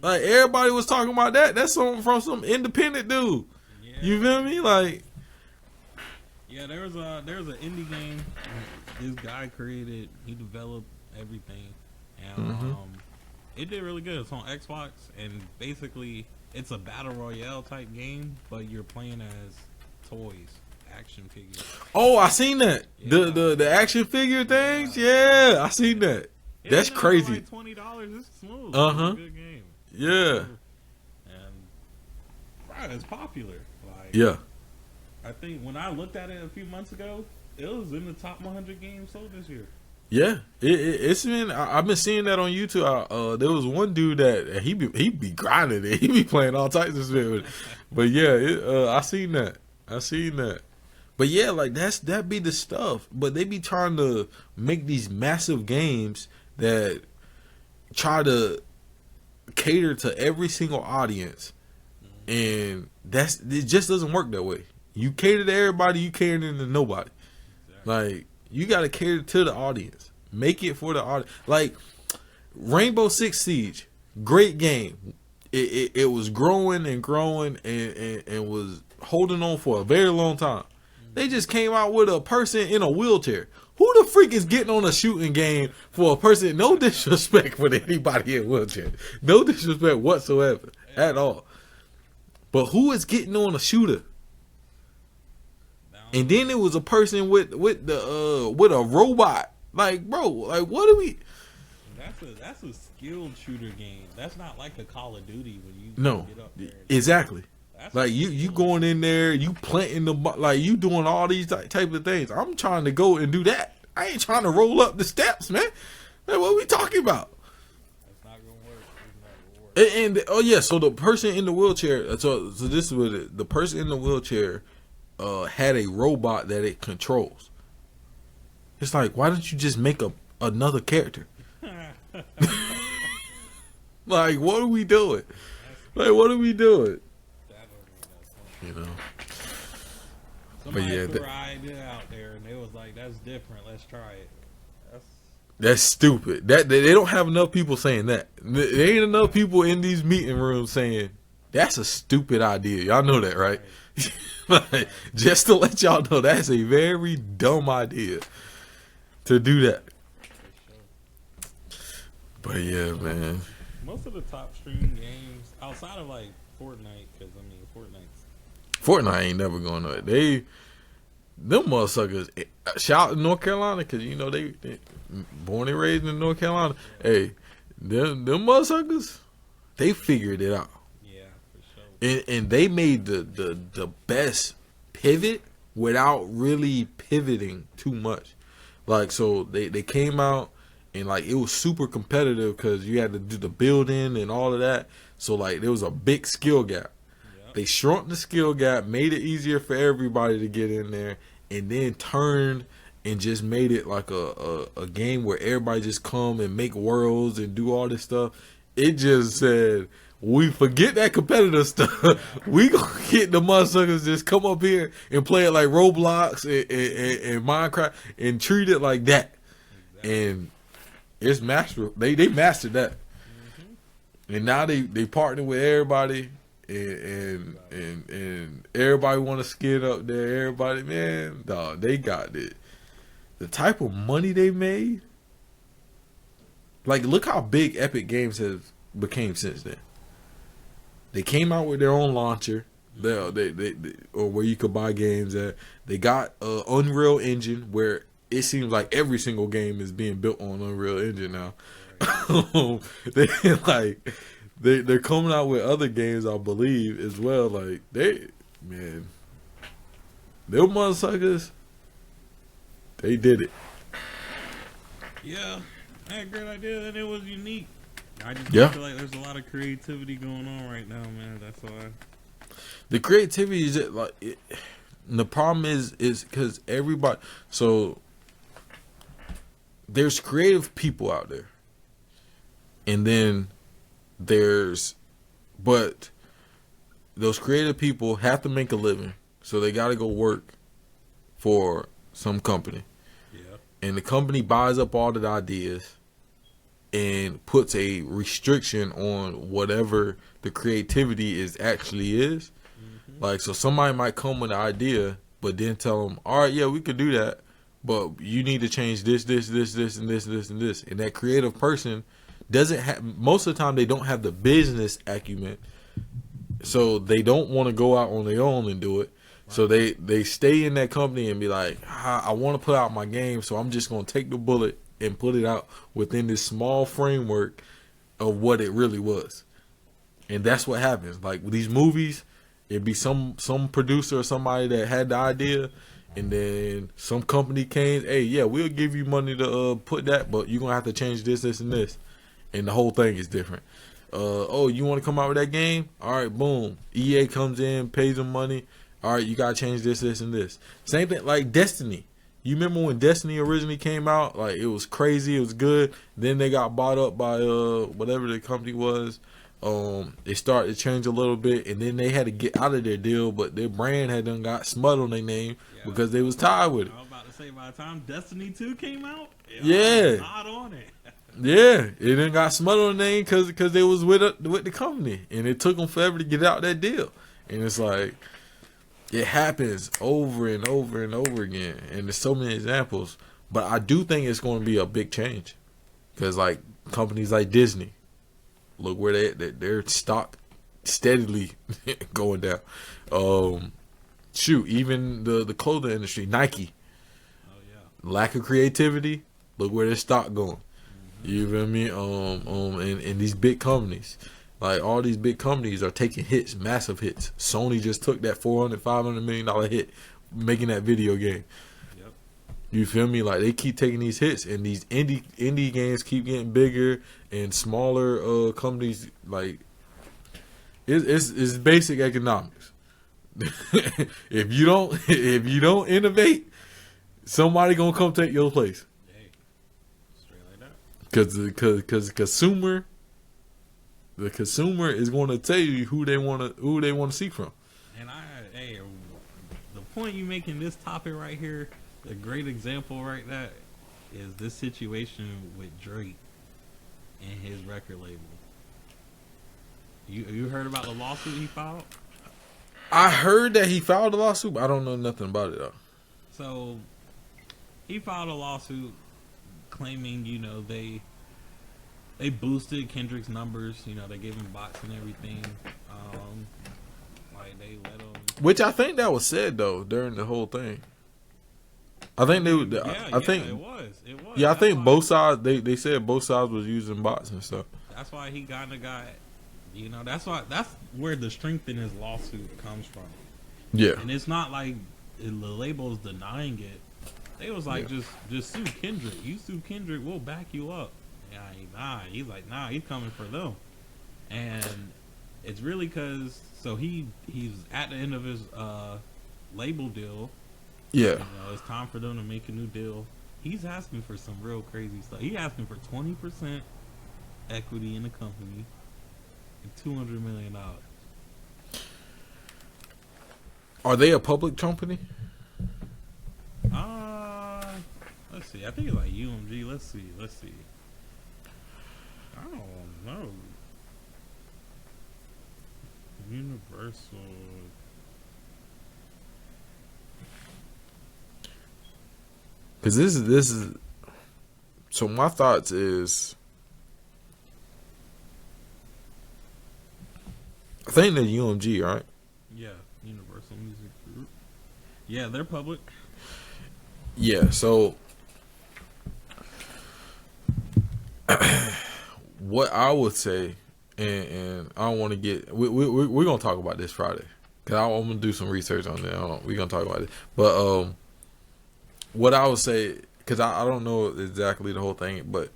Like, everybody was talking about that. That's from some independent dude. Yeah. You feel me? Like, yeah, there's an indie game this guy created. He developed everything, and it did really good. It's on Xbox, and basically it's a battle royale type game, but you're playing as toys. Action figures. Oh, I seen that. Yeah. The action figure things. Yeah, I seen that. That's crazy. Like $20. It's smooth. It's a good game. Yeah. And right, it's popular. Like, yeah. I think when I looked at it a few months ago, it was in the top 100 games sold this year. Yeah, it's been. I've been seeing that on YouTube. There was one dude that he be grinding it. He be playing all types of shit. But yeah, I seen that. But yeah, like that be the stuff. But they be trying to make these massive games that try to cater to every single audience, and it just doesn't work that way. You cater to everybody, you catering to nobody. Exactly. Like, you gotta cater to the audience. Make it for the audience. Like Rainbow Six Siege, great game. It was growing and growing and was holding on for a very long time. They just came out with a person in a wheelchair. Who the freak is getting on a shooting game for a person? No disrespect for anybody in a wheelchair. No disrespect whatsoever at all. But who is getting on a shooter? And then it was a person with a robot. Like, bro, like, what do we? That's a skilled shooter game. That's not like a Call of Duty when you get up there. Exactly. Like, you going in there, you planting like, you doing all these type of things. I'm trying to go and do that. I ain't trying to roll up the steps, man. Man, what are we talking about? That's not gonna work. And oh yeah, so the person in the wheelchair. So this is what the person in the wheelchair had a robot that it controls. It's like, why don't you just make another character? Like, what are we doing? You know. Somebody threw an idea out there, and they was like, "That's different. Let's try it." That's stupid. That they don't have enough people saying that. There ain't enough people in these meeting rooms saying that's a stupid idea. Y'all know that, right? Like, just to let y'all know, that's a very dumb idea to do that. But yeah, man. Most of the top streaming games outside of like Fortnite, because I mean Fortnite ain't never going to. Them motherfuckers. Shout out to North Carolina, because you know they born and raised in North Carolina. Hey, them motherfuckers, they figured it out. Yeah, for sure. And they made the best pivot without really pivoting too much. Like, so they came out and like it was super competitive because you had to do the building and all of that. So like there was a big skill gap. They shrunk the skill gap, made it easier for everybody to get in there, and then turned and just made it like a game where everybody just come and make worlds and do all this stuff. It just said, we forget that competitive stuff. We gonna get the motherfuckers just come up here and play it like Roblox and Minecraft and treat it like that. Exactly. And it's mastered. They mastered that. Mm-hmm. And now they partner with everybody. And everybody want to skid up there. Everybody, man, dog, they got it. the type of money they made. Like, look how big Epic Games has became since then. They came out with their own launcher, they or where you could buy games at. They got an Unreal Engine where it seems like every single game is being built on Unreal Engine now. They're coming out with other games, I believe, as well. Like, them motherfuckers, they did it. Yeah, I had a great idea and it was unique. I just feel like there's a lot of creativity going on right now, man. That's why. The creativity is just like the problem is because everybody. So there's creative people out there, and then but those creative people have to make a living, so they got to go work for some company. Yeah. And the company buys up all the ideas and puts a restriction on whatever the creativity actually is. Mm-hmm. Like, so somebody might come with an idea, but then tell them, all right, yeah, we could do that, but you need to change this, and this, and this. And that creative person doesn't have, most of the time, they don't have the business acumen, so they don't want to go out on their own and do it. Right. So they stay in that company and be like, I want to put out my game, so I'm just going to take the bullet and put it out within this small framework of what it really was. And that's what happens. Like, with these movies, it'd be some producer or somebody that had the idea, and then some company came, hey, yeah, we'll give you money to put that, but you're going to have to change this, and this. And the whole thing is different. Oh, you want to come out with that game? All right, boom. EA comes in, pays them money. All right, you got to change this, and this. Same thing like Destiny. You remember when Destiny originally came out? Like, it was crazy. It was good. Then they got bought up by whatever the company was. It started to change a little bit, and then they had to get out of their deal, but their brand had done got smut on their name because they was tired with it. I was about to say, by the time Destiny 2 came out, yeah, not on it. Yeah, it done got smut on the name because they was with the company, and it took them forever to get out that deal. And it's like, it happens over and over and over again, and there's so many examples. But I do think it's going to be a big change, because like companies like Disney, look where their stock steadily going down. Even the clothing industry, Nike, lack of creativity. Look where their stock going. You feel me? And these big companies, like all these big companies are taking hits, massive hits. Sony just took that $400-500 million hit making that video game. Yep. You feel me? Like, they keep taking these hits, and these indie games keep getting bigger, and smaller companies, like, it's basic economics. If you don't innovate, somebody gonna come take your place. Because the consumer is going to tell you who they want to see from. And the point you make in this topic right here, a great example right there, is this situation with Drake and his record label. You heard about the lawsuit he filed? I heard that he filed a lawsuit, but I don't know nothing about it though. So he filed a lawsuit claiming, they boosted Kendrick's numbers. They gave him bots and everything. Like, they let him. Which I think that was said though during the whole thing. I think they. I think it was. Yeah, I think both sides. They said both sides was using bots and stuff. That's why he kind of got. That's where the strength in his lawsuit comes from. Yeah. And it's not like the label's denying it. They was like, just sue Kendrick. You sue Kendrick, we'll back you up. He's like, he's coming for them. And it's really because, so he's at the end of his label deal. Yeah. It's time for them to make a new deal. He's asking for some real crazy stuff. He's asking for 20% equity in the company and $200 million. Are they a public company? Let's see. I think it's like UMG. Let's see. I don't know. Universal. Because this is. So my thoughts is, I think they're UMG, right? Yeah, Universal Music Group. Yeah, they're public. Yeah. So what I would say, and I don't want to get, we're gonna talk about this Friday, because I'm gonna do some research on that. We're gonna talk about it, but what I would say, because I don't know exactly the whole thing, but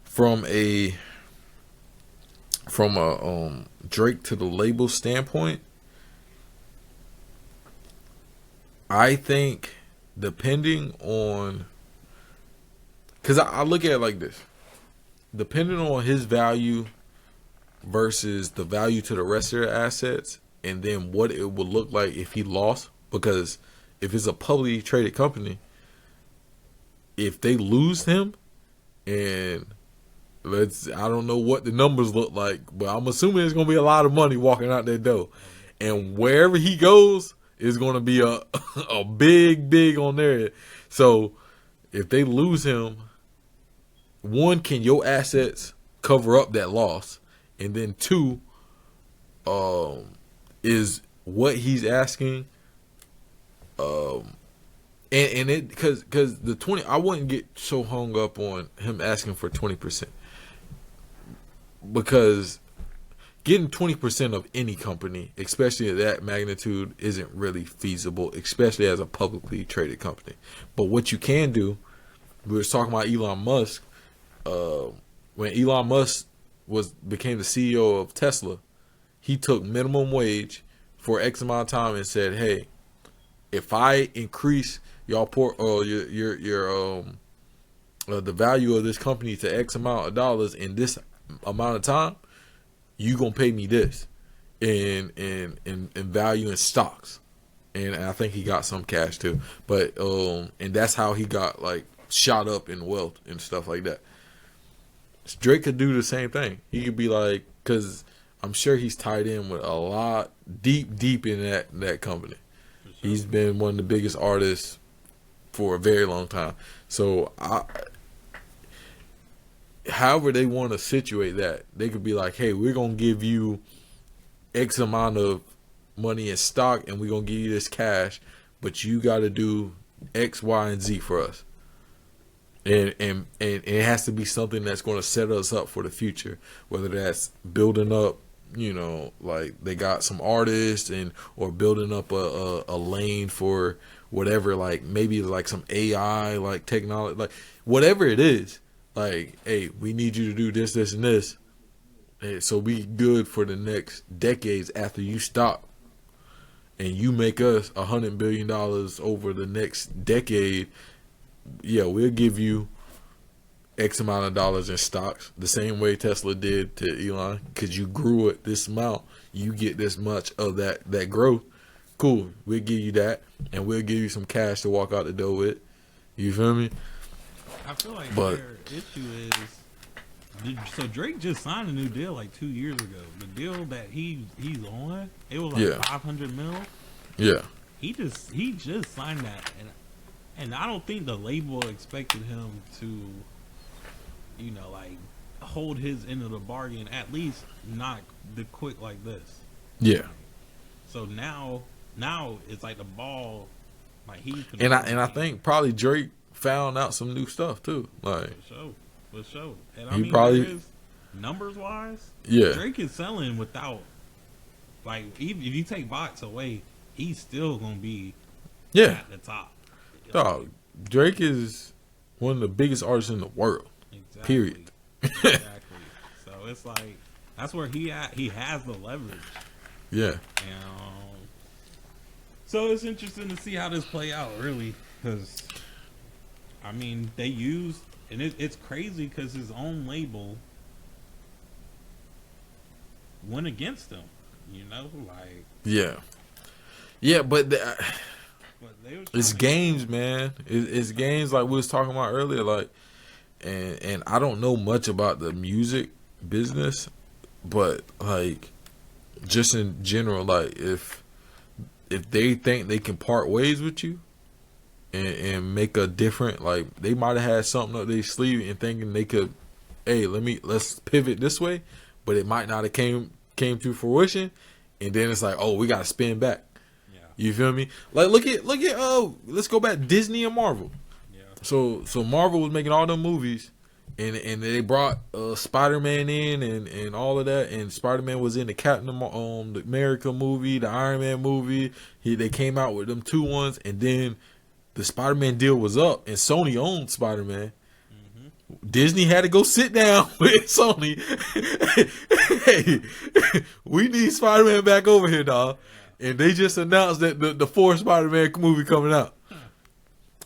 from a Drake to the label standpoint, I think depending on, because I look at it like this, depending on his value versus the value to the rest of their assets, and then what it would look like if he lost, because if it's a publicly traded company, if they lose him, and I don't know what the numbers look like, but I'm assuming there's gonna be a lot of money walking out that door, and wherever he goes is gonna be a a big on there. So if they lose him, one, can your assets cover up that loss, and then two, is what he's asking, and it, because the 20, I wouldn't get so hung up on him asking for 20%, because getting 20% of any company, especially at that magnitude, isn't really feasible, especially as a publicly traded company. But what you can do, we were talking about Elon Musk. When Elon Musk became the CEO of Tesla, he took minimum wage for X amount of time and said, "Hey, if I increase your the value of this company to X amount of dollars in this amount of time, you gonna pay me this in value in stocks." And I think he got some cash too, but and that's how he got like shot up in wealth and stuff like that. Drake could do the same thing. He could be like, because I'm sure he's tied in with a lot deep in that company. Sure. He's been one of the biggest artists for a very long time. So however they want to situate that, they could be like, hey, we're going to give you X amount of money in stock, and we're going to give you this cash, but you got to do X, Y, and Z for us. And it has to be something that's going to set us up for the future, whether that's building up, like they got some artists, or building up a lane for whatever, like maybe like some AI, like technology, like whatever it is. Like, hey, we need you to do this, this, and this, so we good for the next decades after you stop, and you make us $100 billion over the next decade. Yeah, we'll give you X amount of dollars in stocks, the same way Tesla did to Elon, because you grew it this amount, you get this much of that growth. Cool, we'll give you that, and we'll give you some cash to walk out the door with. You feel me? I feel like their issue is, so Drake just signed a new deal like 2 years ago. The deal that he's on, it was like 500 mil. Yeah. He just signed that, and I don't think the label expected him to, like hold his end of the bargain, at least not the quick like this. Yeah. So now it's like the ball, like he. And I think probably Drake found out some new stuff too. Like for sure. And I mean, probably numbers wise, Drake is selling without, like, even if you take box away, he's still gonna be at the top. Dog, Drake is one of the biggest artists in the world. Exactly. Period. Exactly. So it's like that's where he has the leverage. Yeah. And so it's interesting to see how this play out, really, because I mean they used, and it's crazy because his own label went against him. Like but. It's games, man. It's games, like we was talking about earlier. Like, and I don't know much about the music business, but like, just in general, like if they think they can part ways with you, and make a different, like they might have had something up their sleeve and thinking they could, hey, let's pivot this way, but it might not have came to fruition, and then it's like, oh, we got to spin back. Yeah. You feel me? Like look at let's go back, Disney and Marvel. Yeah. So Marvel was making all them movies, and they brought Spider-Man in and all of that, and Spider-Man was in the Captain America movie, the Iron Man movie. They came out with them 2 ones, and then the Spider-Man deal was up, and Sony owned Spider-Man. Disney had to go sit down with Sony. Hey, we need Spider-Man back over here, dog. And they just announced that the 4th Spider-Man movie coming out.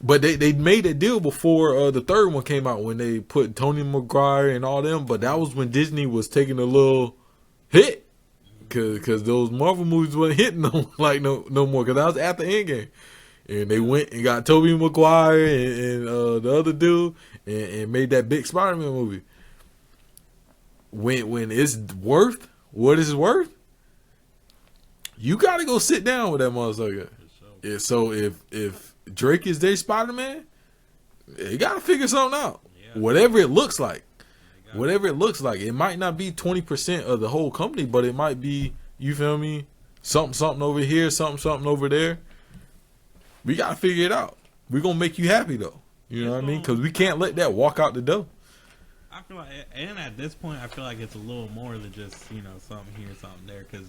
But they made a deal before the 3rd one came out, when they put Tony Maguire and all them. But that was when Disney was taking a little hit, because those Marvel movies wasn't hitting them like no more, because that was after Endgame. And they went and got Tobey Maguire and the other dude and made that big Spider-Man movie. When it's worth what it's worth, you got to go sit down with that motherfucker. Yeah, so if Drake is their Spider-Man, they got to figure something out. Yeah. Whatever it looks like. It might not be 20% of the whole company, but it might be, you feel me, something over here, something over there. We got to figure it out. We're going to make you happy, though. You know what I mean? Because we can't let that walk out the door. I feel like, and at this point, I feel like it's a little more than just, something here, something there. Because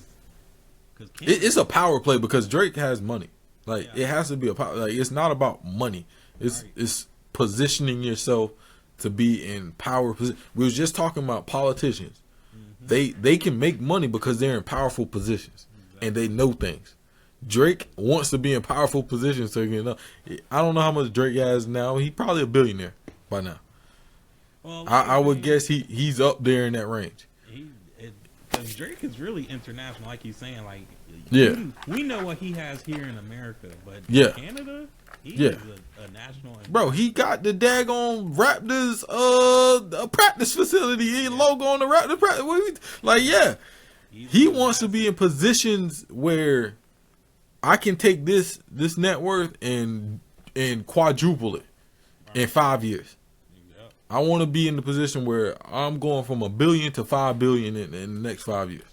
it's a power play, because Drake has money. Like, it has to be a power. Like, it's not about money. It's positioning yourself to be in power position. We was just talking about politicians. Mm-hmm. They can make money because they're in powerful positions. Exactly. And they know things. Drake wants to be in powerful positions, so you know. I don't know how much Drake has now. He's probably a billionaire by now. Well, I would guess he's up there in that range. Because Drake is really international, like you're saying. Like, we know what he has here in America, but in Canada, he is a national. Bro, he got the daggone Raptors a practice facility logo on the Raptors practice. Like, he wants to be in positions where I can take this net worth and quadruple it in 5 years. Yep. I want to be in the position where I'm going from $1 billion to $5 billion in the next 5 years,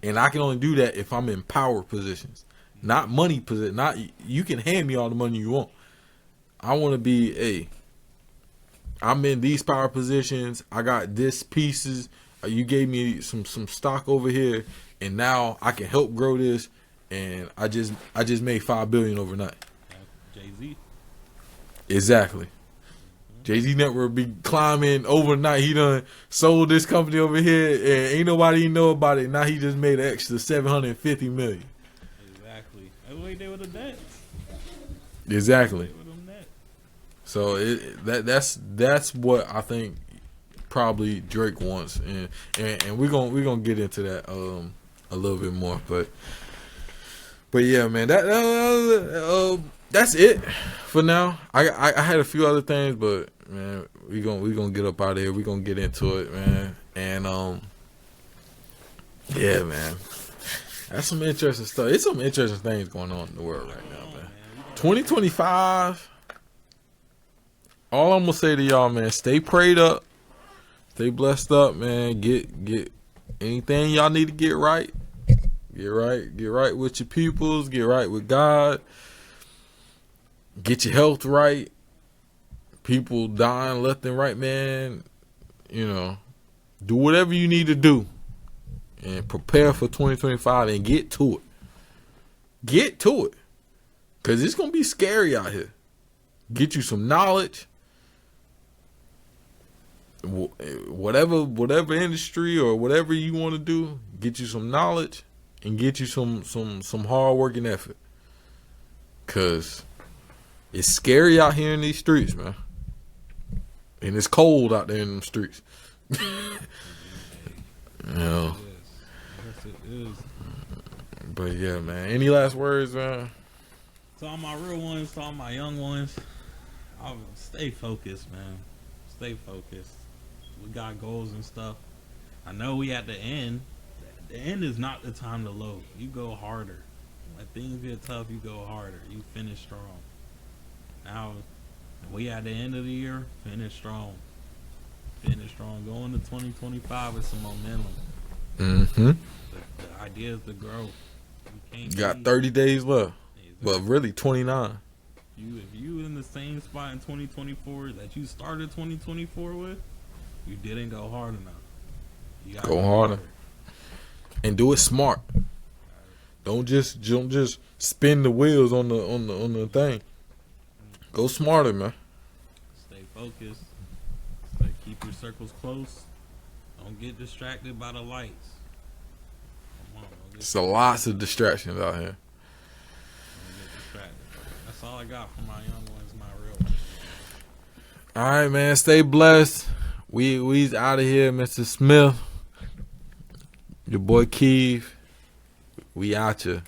and I can only do that if I'm in power positions, not money position. Not you can hand me all the money you want. I want to be I'm in these power positions. I got this pieces. You gave me some stock over here, and now I can help grow this. And I just made $5 billion overnight. Jay-Z. Exactly. Jay-Z network be climbing overnight. He done sold this company over here, and ain't nobody know about it. Now he just made an extra $750 million. Exactly. That's what he did with the Nets. Exactly. So that's what I think probably Drake wants, and we're gonna get into that a little bit more, but yeah, man, that's it for now. I had a few other things, but man, we gonna get up out of here. We gonna get into it, man, and yeah, man, that's some interesting stuff. It's some interesting things going on in the world right now, man. 2025. All I'm gonna say to y'all, man, stay prayed up, stay blessed up, man. Get anything y'all need to get right. Get right with your peoples, get right with God, get your health right. People dying left and right, man. Do whatever you need to do and prepare for 2025 and get to it. Get to it. Because it's going to be scary out here. Get you some knowledge. Whatever industry or whatever you want to do, get you some knowledge. And get you some hard working effort. Cause it's scary out here in these streets, man. And it's cold out there in them streets. Yes, it is. But yeah, man. Any last words, man? To all my real ones, to all my young ones, I'll stay focused, man. Stay focused. We got goals and stuff. I know we at the end. The end is not the time to load. You go harder. When things get tough, you go harder. You finish strong. Now we at the end of the year, finish strong. Finish strong. Going to 2025 with some momentum. Mm-hmm. The idea is to grow. You got 30 days left. Well, really 29. If you in the same spot in 2024 that you started 2024 with, you didn't go hard enough. You gotta Go harder. And do it smart. Don't just spin the wheels on the thing. Go smarter, man. Stay focused. Keep your circles close. Don't get distracted by the lights. Come on, So lots of distractions out here. Don't get distracted. That's all I got for my young ones, my real ones. All right, man. Stay blessed. We's out of here, Mr. Smith. Your boy Keeve. We out here.